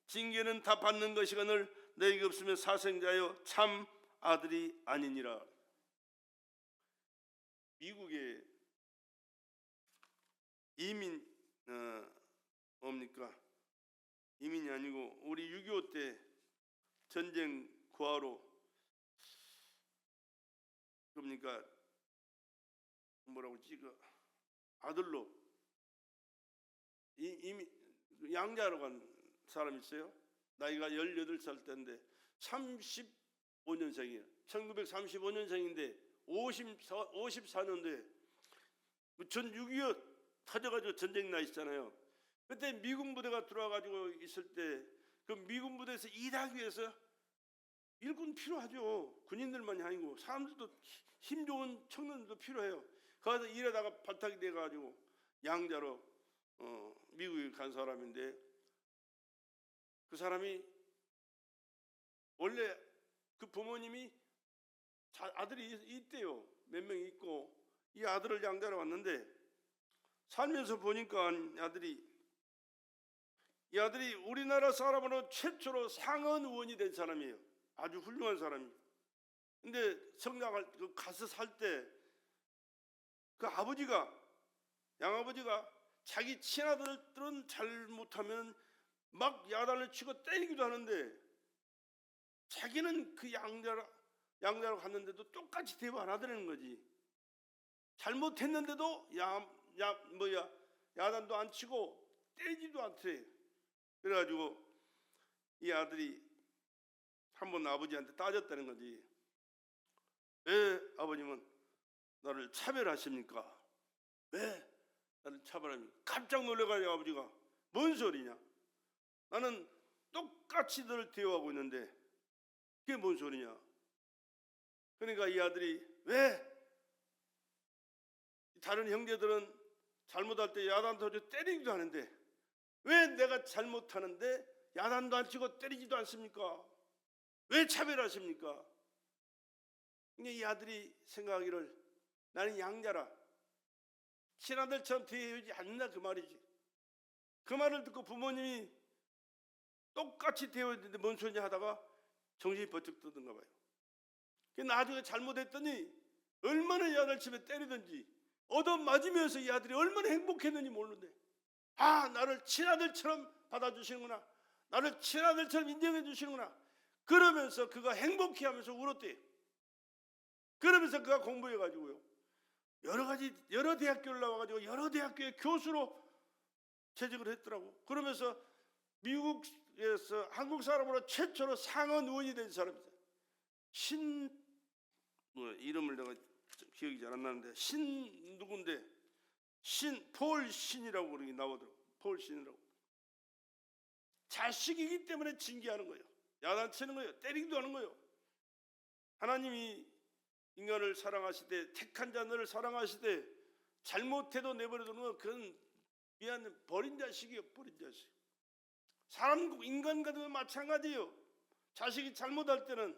징계는 다 받는 것이거늘 너희가 없으면 사생자여 참 아들이 아니니라. 미국에 이민 뭡니까? 이민이 아니고 우리 6.25 때 전쟁 구하러 그러니까 뭐라고 하지? 그 아들로 이미 양자로 간 사람 있어요. 나이가 18살 때인데 35년생이에요. 1935년생인데 54년도에 전 6.25 터져가지고 전쟁 나 있잖아요. 그때 미군 부대가 들어와가지고 있을 때 그 미군 부대에서 일하기 위해서 일꾼 필요하죠. 군인들만이 아니고 사람들도 힘 좋은 청년들도 필요해요. 거기서 일하다가 발탁이 돼가지고 양자로 미국에 간 사람인데 그 사람이 원래 그 부모님이 아들이 있대요. 몇 명 있고 이 아들을 양자로 왔는데 살면서 보니까 이 아들이 우리나라 사람으로 최초로 상원 의원이 된 사람이에요. 아주 훌륭한 사람이에요. 근데 성장할 가서 살 때 그 아버지가 양아버지가 자기 친아들들은 잘못하면 막 야단을 치고 때리기도 하는데 자기는 그 양자로 갔는데도 똑같이 대우 안 하더라는 거지. 잘못했는데도 야단도 안 치고 때리지도 않더래. 그래가지고 이 아들이 한번 아버지한테 따졌다는 거지. 왜 아버님은 나를 차별하십니까? 왜 나를 차별합니까? 깜짝 놀라가지고 아버지가 뭔 소리냐? 나는 똑같이 너를 대우하고 있는데 그게 뭔 소리냐? 그러니까 이 아들이 왜 다른 형제들은 잘못할 때 야단도 때리기도 하는데 왜 내가 잘못하는데 야단도 안 치고 때리지도 않습니까? 왜 차별하십니까? 이 아들이 생각하기를 나는 양자라 친아들처럼 대해주지 않나 그 말이지. 그 말을 듣고 부모님이 똑같이 대해야 되는데 뭔 소리냐 하다가 정신이 번쩍 뜨던가 봐요. 나중에 잘못했더니 얼마나 이 아들 집에 때리든지 얻어맞으면서 이 아들이 얼마나 행복했는지 모르는데 나를 친아들처럼 받아주시는구나, 나를 친아들처럼 인정해 주시는구나, 그러면서 그가 행복해하면서 울었대요. 그러면서 그가 공부해가지고요 여러 대학교를 나와가지고 여러 대학교의 교수로 재직을 했더라고. 그러면서 미국에서 한국 사람으로 최초로 상원 의원이 된 사람이다. 이름을 내가 기억이 잘 안 나는데 누군데 폴 신이라고 그러기 나오더라고. 폴 신이라고. 자식이기 때문에 징계하는 거예요. 야단치는 거예요. 때리기도 하는 거예요. 하나님이 인간을 사랑하시되 택한 자들을 사랑하시되 잘못해도 내버려두는 건 그건 미안해 버린 자식이에요. 버린 자식. 사람 인간과도 마찬가지예요. 자식이 잘못할 때는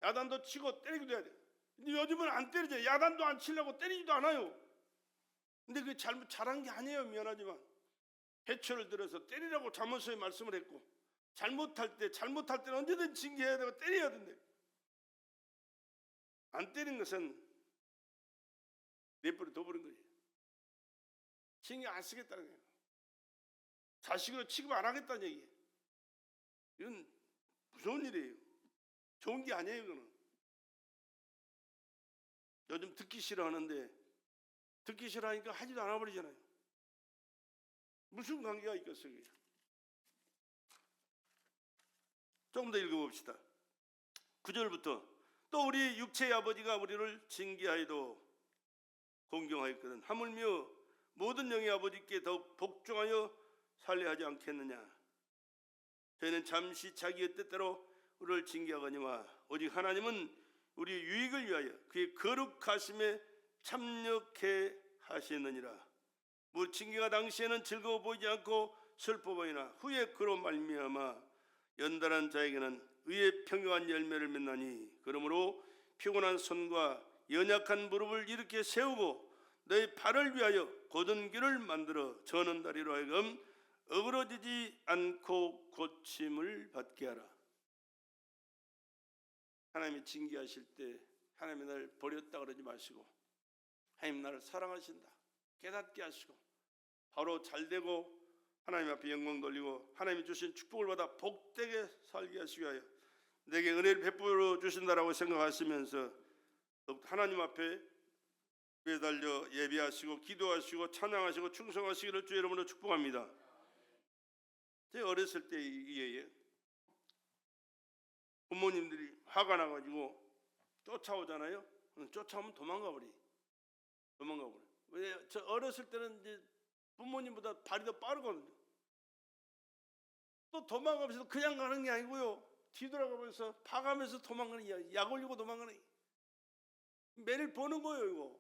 야단도 치고 때리기도 해야 돼요. 근데 요즘은 안 때리죠. 야단도 안 치려고 때리지도 않아요. 근데 그게 잘한 게 아니에요. 미안하지만 해초를 들어서 때리라고 잠언서에 말씀을 했고 잘못할 때는 언제든 징계해야 되고 때려야 된대. 안 때린 것은 내버려 둬버린 거예요. 징계 안 쓰겠다는 거예요. 자식으로 취급 안 하겠다는 얘기예요. 이건 무서운 일이에요. 좋은 게 아니에요. 이거는 요즘 듣기 싫어하는데 듣기 싫어하니까 하지도 않아 버리잖아요. 무슨 관계가 있겠어요? 조금 더 읽어봅시다. 9절부터 또 우리 육체의 아버지가 우리를 징계하여도 공경하였거든 하물며 모든 영의 아버지께 더욱 복종하여 살려 하지 않겠느냐. 저희는 잠시 자기의 뜻대로 우리를 징계하거니와 오직 하나님은 우리의 유익을 위하여 그의 거룩하심에 참여케 하시느니라. 뭐 징계가 당시에는 즐거워 보이지 않고 슬퍼 보이나 후에 그로 말미암아 연단한 자에게는 의의 평강한 열매를 맺나니 그러므로 피곤한 손과 연약한 무릎을 일으켜 세우고 너희 발을 위하여 곧은 길을 만들어 저는 다리로 하여금 어그러지지 않고 고침을 받게 하라. 하나님이 징계하실 때 하나님이 나를 버렸다 그러지 마시고 하나님 나를 사랑하신다 깨닫게 하시고 바로 잘되고 하나님 앞에 영광 돌리고 하나님이 주신 축복을 받아 복되게 살게 하시기 위하여 내게 은혜를 베풀어 주신다라고 생각하시면서 하나님 앞에 매달려 예배하시고 기도하시고 찬양하시고 충성하시기를 주의 이름으로 축복합니다. 제가 어렸을 때 이게 부모님들이 화가 나가지고 쫓아오잖아요. 쫓아오면 도망가 버려. 왜? 저 어렸을 때는 이제 부모님보다 발이 더 빠르거든요. 또 도망가면서 그냥 가는 게 아니고요. 뒤돌아가면서 파가면서 도망가는 약 올리고 도망가는 매를 보는 거예요. 이거.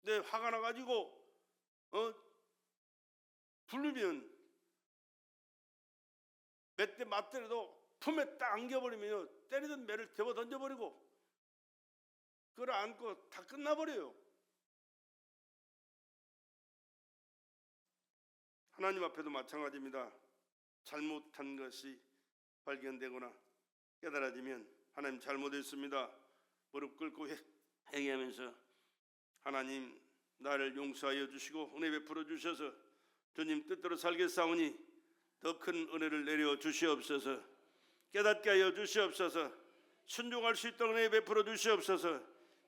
내 화가 나가지고 부르면 몇 대 맞더라도 품에 딱 안겨버리면 때리던 매를 접어 던져버리고 그걸 안고 다 끝나버려요. 하나님 앞에도 마찬가지입니다. 잘못한 것이 발견되거나 깨달아지면 하나님 잘못했습니다. 무릎 꿇고 회개하면서 하나님 나를 용서하여 주시고 은혜 베풀어 주셔서 주님 뜻대로 살겠사오니 더 큰 은혜를 내려 주시옵소서. 깨닫게 하여 주시옵소서. 순종할 수 있도록 은혜 베풀어 주시옵소서.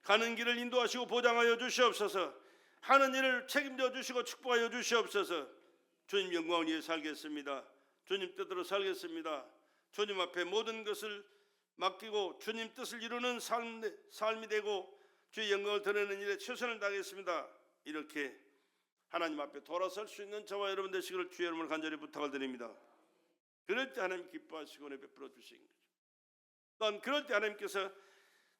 가는 길을 인도하시고 보장하여 주시옵소서. 하는 일을 책임져 주시고 축복하여 주시옵소서. 주님 영광을 위해 살겠습니다. 주님 뜻대로 살겠습니다. 주님 앞에 모든 것을 맡기고 주님 뜻을 이루는 삶이 되고 주의 영광을 드러내는 일에 최선을 다하겠습니다. 이렇게 하나님 앞에 돌아설 수 있는 저와 여러분 되시기를 주의 이름으로 간절히 부탁을 드립니다. 그럴 때 하나님 기뻐하시고 은혜 베풀어 주신 거죠. 또한 그럴 때 하나님께서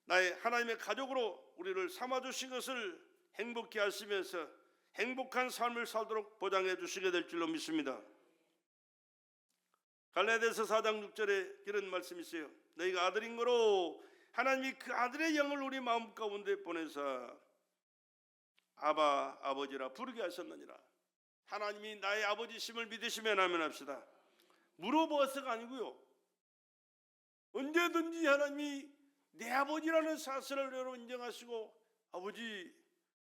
나의 하나님의 가족으로 우리를 삼아주신 것을 행복해 하시면서 행복한 삶을 살도록 보장해 주시게 될 줄로 믿습니다. 갈라디아서 4장 6절에 이런 말씀이 있어요. 너희가 아들인 거로 하나님이 그 아들의 영을 우리 마음 가운데 보내사 아바 아버지라 부르게 하셨느니라. 하나님이 나의 아버지심을 믿으시면 아멘합시다. 물어보아서가 아니고요, 언제든지 하나님이 내 아버지라는 사실을 여러분 인정하시고, 아버지,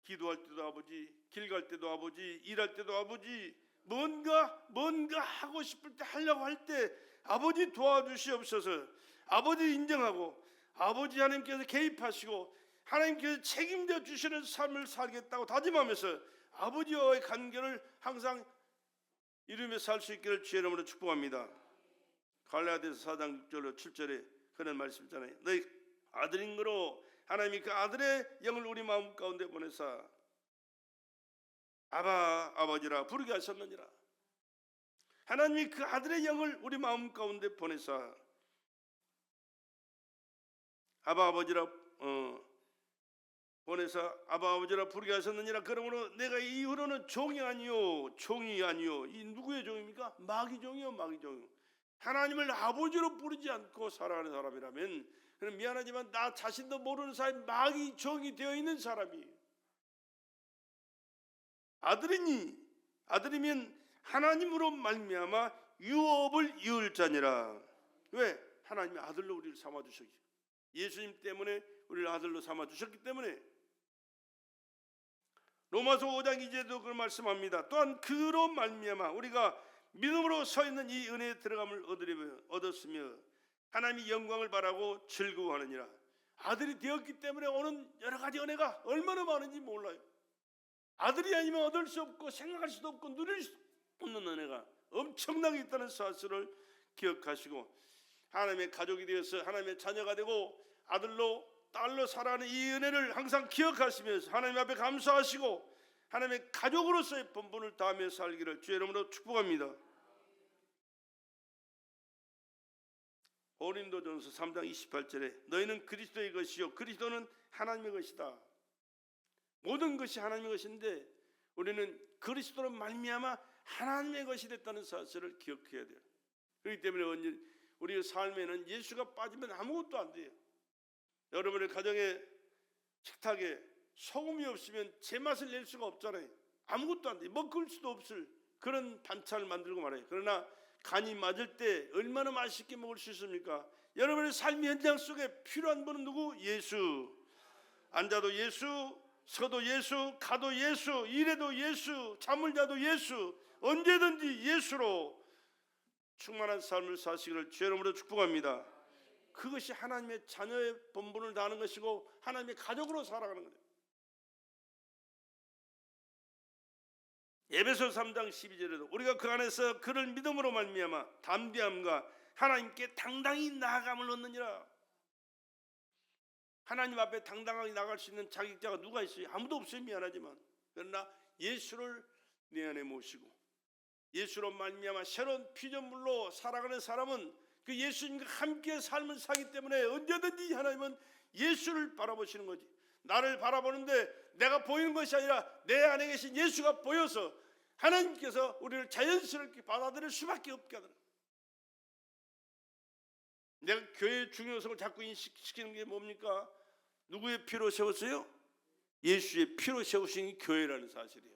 기도할 때도 아버지, 길 갈 때도 아버지, 일할 때도 아버지, 뭔가 하고 싶을 때 하려고 할 때 아버지 도와주시옵소서. 아버지 인정하고 아버지 하나님께서 개입하시고 하나님께서 책임져 주시는 삶을 살겠다고 다짐하면서 아버지와의 관계를 항상 이루며 살 수 있기를 주의 이름으로 축복합니다. 갈라디아서 4장 6절로 7절에 그런 말씀 있잖아요. 너희 아들인 거로 하나님이 그 아들의 영을 우리 마음 가운데 보내사 아바 아버지라 부르게 하셨느니라. 하나님이 그 아들의 영을 우리 마음 가운데 보내사 아바 아버지라 보내사 아바 아버지라 부르게 하셨느니라. 그러므로 내가 이후로는 종이 아니요 이 누구의 종입니까? 마귀 종이요, 마귀 종이요. 하나님을 아버지로 부르지 않고 살아가는 사람이라면, 그럼 미안하지만 나 자신도 모르는 사이 마귀 종이 되어 있는 사람이에요. 아들이면 하나님으로 말미암아 유업을 이을 자니라. 왜? 하나님이 아들로 우리를 삼아 주셨기, 예수님 때문에 우리를 아들로 삼아 주셨기 때문에. 로마서 5장 2절에도 그걸 말씀합니다. 또한 그로 말미암아 우리가 믿음으로 서 있는 이 은혜에 들어감을 얻었으며 하나님이 영광을 바라고 즐거워하느니라. 아들이 되었기 때문에 오는 여러 가지 은혜가 얼마나 많은지 몰라요. 아들이 아니면 얻을 수 없고 생각할 수도 없고 누릴 수 없는 은혜가 엄청나게 있다는 사실을 기억하시고, 하나님의 가족이 되어서 하나님의 자녀가 되고 아들로 딸로 살아가는 이 은혜를 항상 기억하시면서 하나님 앞에 감사하시고 하나님의 가족으로서의 본분을 다하며 살기를 주의 이름으로 축복합니다. 고린도전서 3장 28절에 너희는 그리스도의 것이요 그리스도는 하나님의 것이다. 모든 것이 하나님의 것인데 우리는 그리스도로 말미암아 하나님의 것이 됐다는 사실을 기억해야 돼요. 그렇기 때문에 우리의 삶에는 예수가 빠지면 아무것도 안 돼요. 여러분의 가정의 식탁에 소금이 없으면 제맛을 낼 수가 없잖아요. 아무것도 안 돼요. 먹을 수도 없을 그런 반찬을 만들고 말아요. 그러나 간이 맞을 때 얼마나 맛있게 먹을 수 있습니까? 여러분의 삶 현장 속에 필요한 분은 누구? 예수. 앉아도 예수, 서도 예수, 가도 예수, 일해도 예수, 잠을 자도 예수, 언제든지 예수로 충만한 삶을 사시기를 주의 이름으로 축복합니다. 그것이 하나님의 자녀의 본분을 다하는 것이고 하나님의 가족으로 살아가는 거예요. 에베소 3장 12절에도 우리가 그 안에서 그를 믿음으로 말미암아 담대함과 하나님께 당당히 나아감을 얻느니라. 하나님 앞에 당당하게 나갈 수 있는 자격자가 누가 있어요? 아무도 없어요. 미안하지만. 그러나 예수를 내 안에 모시고 예수로 말미암아 새로운 피조물로 살아가는 사람은 그 예수님과 함께 삶을 사기 때문에 언제든지 하나님은 예수를 바라보시는 거지. 나를 바라보는데 내가 보이는 것이 아니라 내 안에 계신 예수가 보여서 하나님께서 우리를 자연스럽게 받아들일 수밖에 없게 하더라. 내가 교회의 중요성을 자꾸 인식시키는 게 뭡니까? 누구의 피로 세웠어요? 예수의 피로 세우신 교회라는 사실이에요.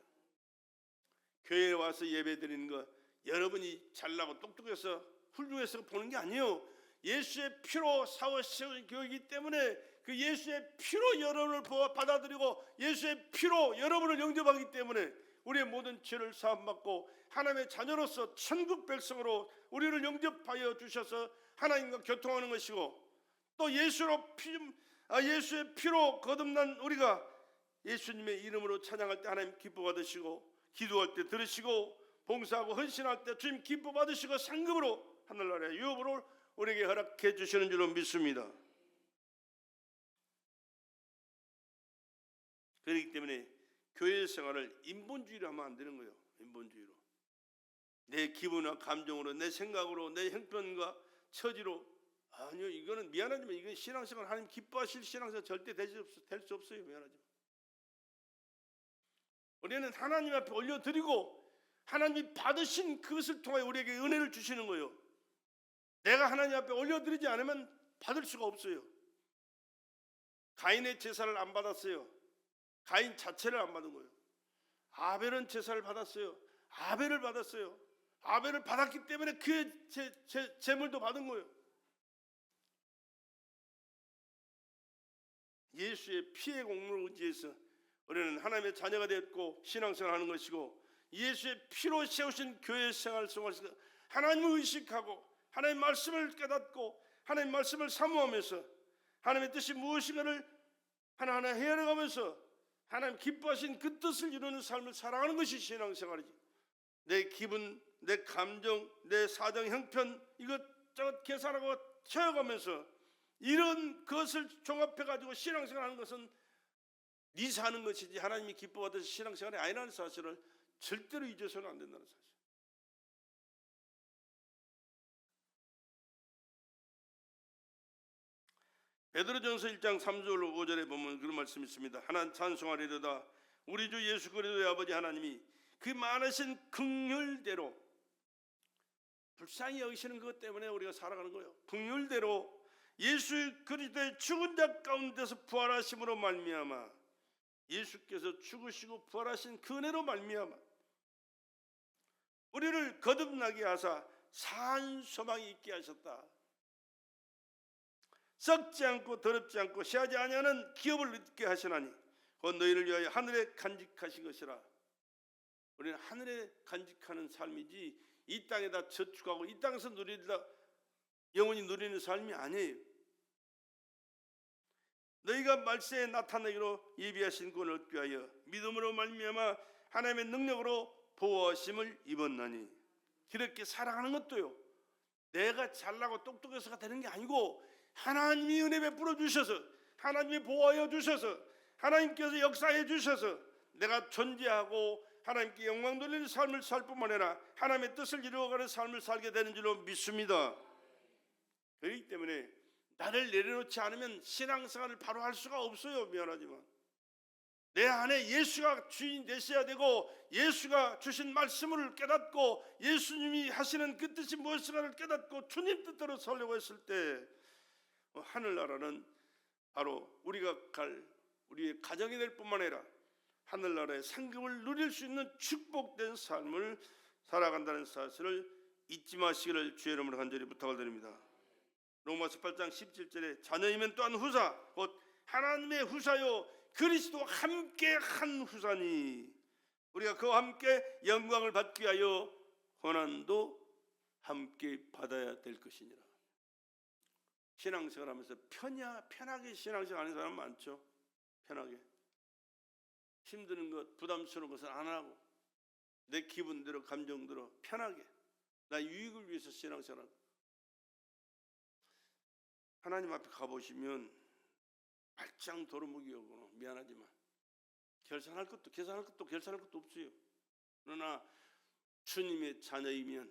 교회에 와서 예배 드리는 거 여러분이 잘나고 똑똑해서 훌륭해서 보는 게 아니에요. 예수의 피로 세우신 교회이기 때문에 그 예수의 피로 여러분을 받아들이고 예수의 피로 여러분을 영접하기 때문에 우리의 모든 죄를 사함받고 하나님의 자녀로서 천국 백성으로 우리를 영접하여 주셔서 하나님과 교통하는 것이고, 또 예수의 피로 거듭난 우리가 예수님의 이름으로 찬양할 때 하나님 기뻐 받으시고, 기도할 때 들으시고, 봉사하고 헌신할 때 주님 기뻐 받으시고 상급으로 하늘나라의 유업으로 우리에게 허락해 주시는 줄로 믿습니다. 그렇기 때문에 교회 생활을 인본주의로 하면 안 되는 거예요. 인본주의로. 내 기분과 감정으로, 내 생각으로, 내 형편과 처지로 아니요, 이거는 미안하지만 이건 신앙생활 하나님 기뻐하실 신앙생활 절대 될 수 없어요. 미안하지만 우리는 하나님 앞에 올려드리고 하나님이 받으신 그것을 통하여 우리에게 은혜를 주시는 거예요. 내가 하나님 앞에 올려드리지 않으면 받을 수가 없어요. 가인의 제사를 안 받았어요. 가인 자체를 안 받은 거예요. 아벨은 제사를 받았어요. 아벨을 받았어요. 아벨을 받았기 때문에 그의 제물도 받은 거예요. 예수의 피의 공로를 의지해서 우리는 하나님의 자녀가 되었고 신앙생활하는 것이고, 예수의 피로 세우신 교회 생활 속에서 하나님을 의식하고 하나님의 말씀을 깨닫고 하나님의 말씀을 사모하면서 하나님의 뜻이 무엇인가를 하나하나 헤아려가면서 하나님 기뻐하신 그 뜻을 이루는 삶을 살아가는 것이 신앙생활이지. 내 기분, 내 감정, 내 사정, 형편 이것저것 계산하고 채워가면서 이런 것을 종합해가지고 신앙생활하는 것은 네 사는 것이지 하나님이 기뻐받으신 신앙생활이 아니라는 사실을 절대로 잊어서는 안 된다는 사실. 베드로전서 1장 3절 5절에 보면 그런 말씀이 있습니다. 하나님 찬송하리로다. 우리 주 예수 그리스도의 아버지 하나님이 그 많으신 긍휼대로, 불쌍히 여기시는 것 때문에 우리가 살아가는 거예요. 긍휼대로 예수 그리스도의 죽은 자 가운데서 부활하심으로 말미암아, 예수께서 죽으시고 부활하신 그 은혜로 말미암아 우리를 거듭나게 하사 산 소망이 있게 하셨다. 썩지 않고 더럽지 않고 시하지 아니하는 기업을 얻게 하시나니 곧 너희를 위하여 하늘에 간직하신 것이라. 우리는 하늘에 간직하는 삶이지 이 땅에다 저축하고 이 땅에서 누리다 영원히 누리는 삶이 아니에요. 너희가 말세에 나타내기로 예비하신 구원을 얻기 위하여 믿음으로 말미암아 하나님의 능력으로 보호하심을 입었나니. 그렇게 살아가는 것도요, 내가 잘나고 똑똑해서가 되는 게 아니고 하나님이 은혜 베풀어 주셔서, 하나님이 보호하여 주셔서, 하나님께서 역사해 주셔서 내가 존재하고 하나님께 영광 돌리는 삶을 살 뿐만 아니라 하나님의 뜻을 이루어가는 삶을 살게 되는 줄로 믿습니다. 그렇기 때문에 나를 내려놓지 않으면 신앙생활을 바로 할 수가 없어요. 미안하지만 내 안에 예수가 주인 되셔야 되고, 예수가 주신 말씀을 깨닫고 예수님이 하시는 그 뜻이 무엇인가를 깨닫고 주님 뜻대로 살려고 했을 때 하늘나라는 바로 우리가 갈 우리의 가정이 될 뿐만 아니라 하늘나라의 상급을 누릴 수 있는 축복된 삶을 살아간다는 사실을 잊지 마시기를 주의 이름으로 간절히 부탁을 드립니다. 로마서 8장 17절에 자녀이면 또한 후사, 곧 하나님의 후사요 그리스도와 함께 한 후사니 우리가 그와 함께 영광을 받기 위하여 고난도 함께 받아야 될 것이니라. 신앙생활 하면서 편하게 신앙생활 하는 사람 많죠. 편하게 힘드는 것, 부담스러운 것은 안 하고 내 기분대로 감정대로 편하게 나 유익을 위해서 신앙생활하고. 하나님 앞에 가보시면 말짱 도루묵이고 미안하지만 계산할 것도 없어요. 그러나 주님의 자녀이면,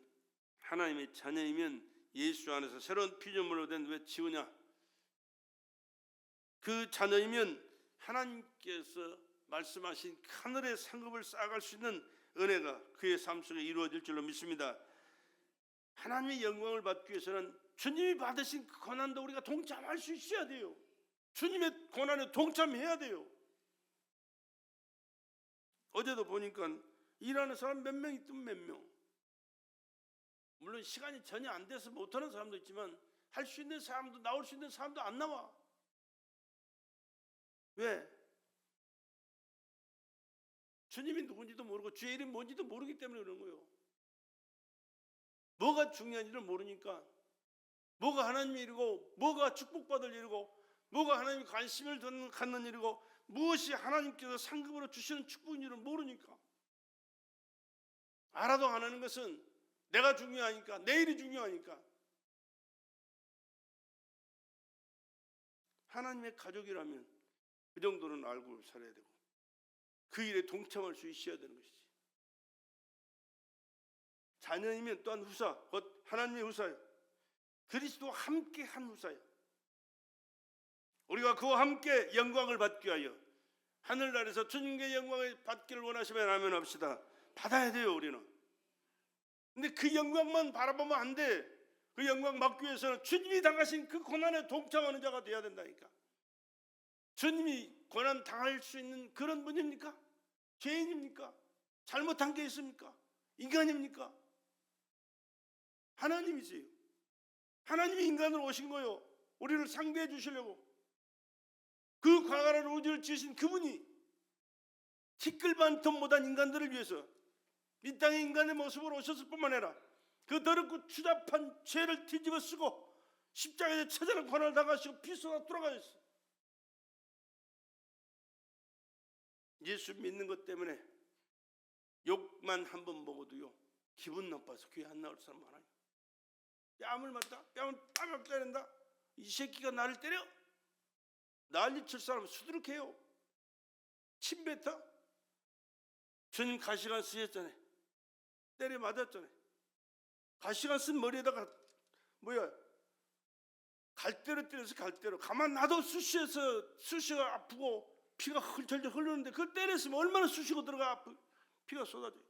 하나님의 자녀이면 예수 안에서 새로운 피조물로 된 왜 지우냐, 그 자녀이면 하나님께서 말씀하신 하늘의 상급을 쌓아갈 수 있는 은혜가 그의 삶 속에 이루어질 줄로 믿습니다. 하나님의 영광을 받기 위해서는 주님이 받으신 그 고난도 우리가 동참할 수 있어야 돼요. 주님의 고난에 동참해야 돼요. 어제도 보니까 일하는 사람 몇 명 있든 몇 명, 물론 시간이 전혀 안 돼서 못하는 사람도 있지만 할 수 있는 사람도, 나올 수 있는 사람도 안 나와. 왜? 주님이 누군지도 모르고 주의 이름이 뭔지도 모르기 때문에 그런 거예요. 뭐가 중요한지를 모르니까, 뭐가 하나님의 일이고 뭐가 축복받을 일이고 뭐가 하나님이 관심을 갖는 일이고 무엇이 하나님께서 상급으로 주시는 축복인지를 모르니까, 알아도 안 하는 것은 내가 중요하니까, 내일이 중요하니까. 하나님의 가족이라면 그 정도는 알고 살아야 되고 그 일에 동참할 수 있어야 되는 것이지. 자녀이면 또한 후사, 곧 하나님의 후사예요. 그리스도와 함께 한 후사예요. 우리가 그와 함께 영광을 받기 위하여 하늘나라에서 주님의 영광을 받기를 원하시면 아멘 합시다. 받아야 돼요, 우리는. 근데 그 영광만 바라보면 안 돼. 그 영광 받기 위해서는 주님이 당하신 그 고난에 동참하는 자가 돼야 된다니까. 주님이 고난 당할 수 있는 그런 분입니까? 죄인입니까? 잘못한 게 있습니까? 인간입니까? 하나님이세요. 하나님이 인간으로 오신 거요. 우리를 상대해 주시려고. 그 광활한 우주를 지으신 그분이 티끌만큼 못한 인간들을 위해서 이 땅에 인간의 모습으로 오셨을 뿐만 아니라 그 더럽고 추잡한 죄를 뒤집어 쓰고 십자가에 처절한 고난을 당하시고 피 쏟아 돌아가셨어요. 예수 믿는 것 때문에 욕만 한 번 먹어도요 기분 나빠서 귀에 안 나올 사람 많아요. 뺨을 맞다? 뺨을 뺨을 때린다? 이 새끼가 나를 때려? 난리칠 사람은 수두룩해요. 침 뱉어? 주님 가시관 쓰셨잖아요. 때려 맞았잖아요. 가시관 쓴 머리에다가 갈대로 때려서 갈대로. 가만 놔도 쑤시가 아프고 피가 헐철철 흐르는데 그걸 때렸으면 얼마나 쑤시고 들어가 피가 쏟아져요.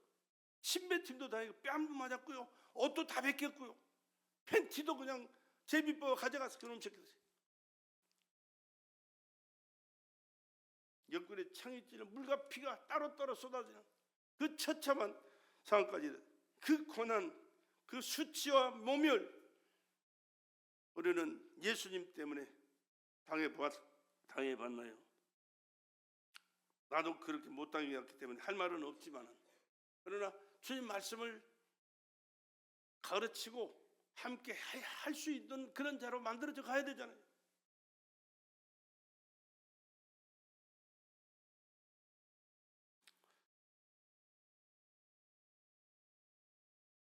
침 뱉힘도 다행이고 뺨도 맞았고요. 옷도 다 벗겼고요. 팬티도 그냥 제비법 가져가서 그놈 새끼들. 옆구리에 창이 찌는 물과 피가 따로따로 쏟아지는 그 처참한 상황까지, 그 고난, 그 수치와 모멸, 우리는 예수님 때문에 당해봤나요? 나도 그렇게 못 당해왔기 때문에 할 말은 없지만, 그러나 주님 말씀을 가르치고 함께 할 수 있는 그런 자로 만들어져 가야 되잖아요.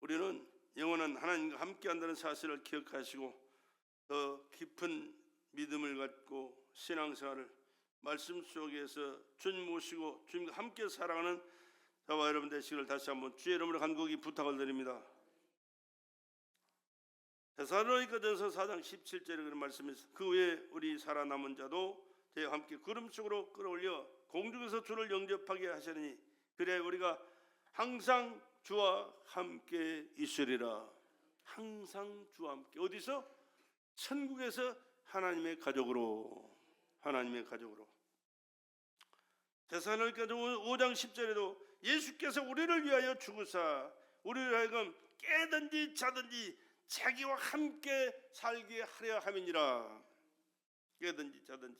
우리는 영원한 하나님과 함께 한다는 사실을 기억하시고 더 깊은 믿음을 갖고 신앙생활을 말씀 속에서 주님 모시고 주님과 함께 살아가는 저와 여러분 되시기를 다시 한번 주의 이름으로 간곡히 부탁을 드립니다. 데살로니가전서 4장 17절에 그런 말씀이 있습니다. 그 후에 우리 살아남은 자도 저희와 함께 구름 속으로 끌어올려 공중에서 주를 영접하게 하시니 그래야 우리가 항상 주와 함께 있으리라. 항상 주와 함께. 어디서? 천국에서 하나님의 가족으로. 데살로니가전 5장 10절에도 예수께서 우리를 위하여 죽으사 우리를 하여금 깨든지 자든지 자기와 함께 살게 하려 함이니라. 깨든지 자든지.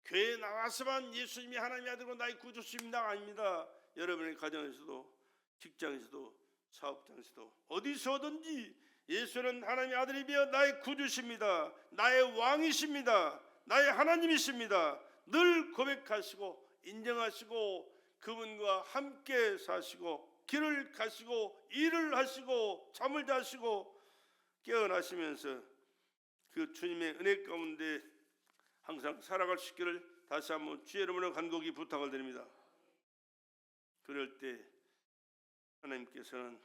교회에 나와서만 예수님이 하나님의 아들고 나의 구주십니다 아닙니다. 여러분의 가정에서도 직장에서도 사업장에서도 어디서든지 예수는 하나님의 아들이며 나의 구주십니다. 나의 왕이십니다. 나의 하나님이십니다. 늘 고백하시고 인정하시고 그분과 함께 사시고 길을 가시고 일을 하시고 잠을 자시고 깨어나시면서 그 주님의 은혜 가운데 항상 살아갈 수 있기를 다시 한번 주의 이름으로 간곡히 부탁을 드립니다. 그럴 때 하나님께서는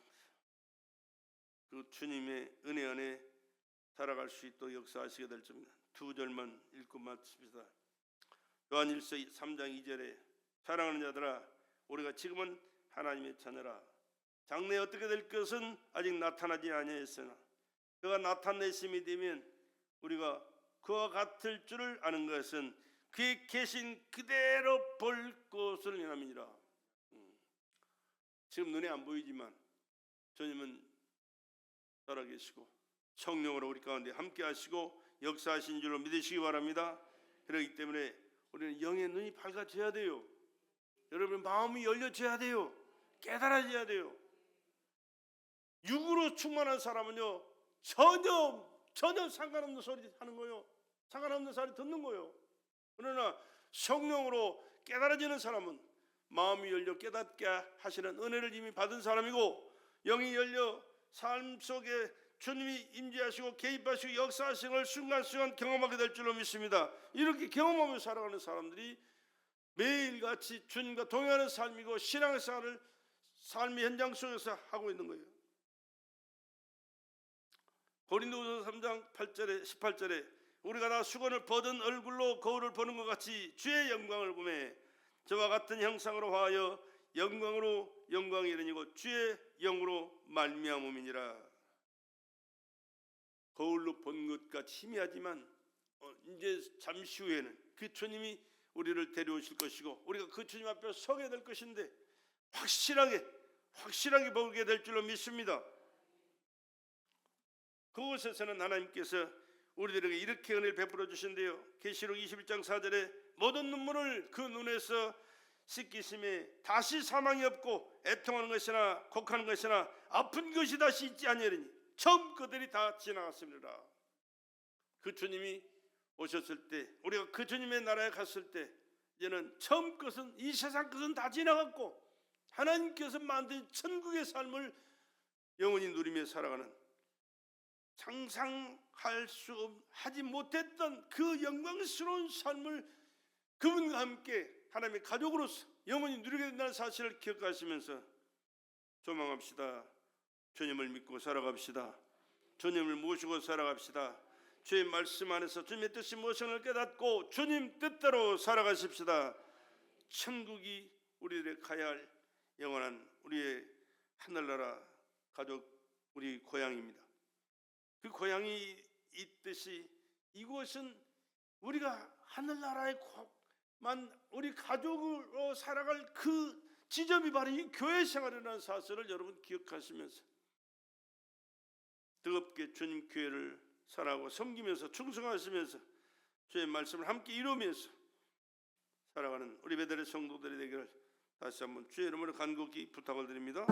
그 주님의 은혜 안에 살아갈 수 있도록 역사하시게 될 줄입니다. 두 절만 읽고 마칩시다. 요한일서 3장 2절에 사랑하는 자들아 우리가 지금은 하나님의 자녀라. 장래에 어떻게 될 것은 아직 나타나지 아니하였으나 그가 나타내심이 되면 우리가 그와 같을 줄을 아는 것은 그의 계신 그대로 볼 것을 인함이니라. 지금 눈에 안 보이지만 주님은 살아계시고 성령으로 우리 가운데 함께 하시고 역사하신 줄로 믿으시기 바랍니다. 그렇기 때문에 우리는 영의 눈이 밝아져야 돼요. 여러분 마음이 열려져야 돼요. 깨달아져야 돼요. 육으로 충만한 사람은요 전혀 상관없는 소리 하는 거예요. 상관없는 소리 듣는 거예요. 그러나 성령으로 깨달아지는 사람은 마음이 열려 깨닫게 하시는 은혜를 이미 받은 사람이고 영이 열려 삶 속에 주님이 임재하시고 개입하시고 역사하시는 걸 순간순간 경험하게 될 줄로 믿습니다. 이렇게 경험하며 살아가는 사람들이 매일같이 주님과 동행하는 삶이고 신앙생활을 삶의 현장 속에서 하고 있는 거예요. 고린도후서 3장 8절에 18절에 우리가 다 수건을 벗은 얼굴로 거울을 보는 것 같이 주의 영광을 보매 저와 같은 형상으로 화하여 영광으로 영광이 이르니고 주의 영으로 말미암음이니라. 거울로 본 것 같이 희미하지만 이제 잠시 후에는 그 주님이 우리를 데려오실 것이고 우리가 그 주님 앞에 서게 될 것인데 확실하게 보게 될 줄로 믿습니다. 그곳에서는 하나님께서 우리들에게 이렇게 은혜를 베풀어 주신대요. 계시록 21장 4절에 모든 눈물을 그 눈에서 씻기심에 다시 사망이 없고 애통하는 것이나 곡하는 것이나 아픈 것이 다시 있지 아니하리니 처음 그들이 다 지나갔습니다. 그 주님이 오셨을 때 우리가 그 주님의 나라에 갔을 때 이제는 처음 것은 이 세상 것은 다 지나갔고 하나님께서 만든 천국의 삶을 영원히 누리며 살아가는 하지 못했던 그 영광스러운 삶을 그분과 함께 하나님의 가족으로서 영원히 누리게 된다는 사실을 기억하시면서 조망합시다. 주님을 믿고 살아갑시다. 주님을 모시고 살아갑시다. 주의 말씀 안에서 주님의 뜻이 무엇인가를 깨닫고 주님 뜻대로 살아가십시다. 천국이 우리들의 가야 할 영원한 우리의 하늘나라 가족 우리 고향입니다. 그 고향이 있듯이 이곳은 우리가 하늘나라에만 우리 가족으로 살아갈 그 지점이 바로 이 교회 생활이라는 사실을 여러분 기억하시면서 뜨겁게 주님 교회를 살아가고 섬기면서 충성하시면서 주의 말씀을 함께 이루면서 살아가는 우리 베델의 성도들이 되기를 다시 한번 주의 이름으로 간곡히 부탁을 드립니다.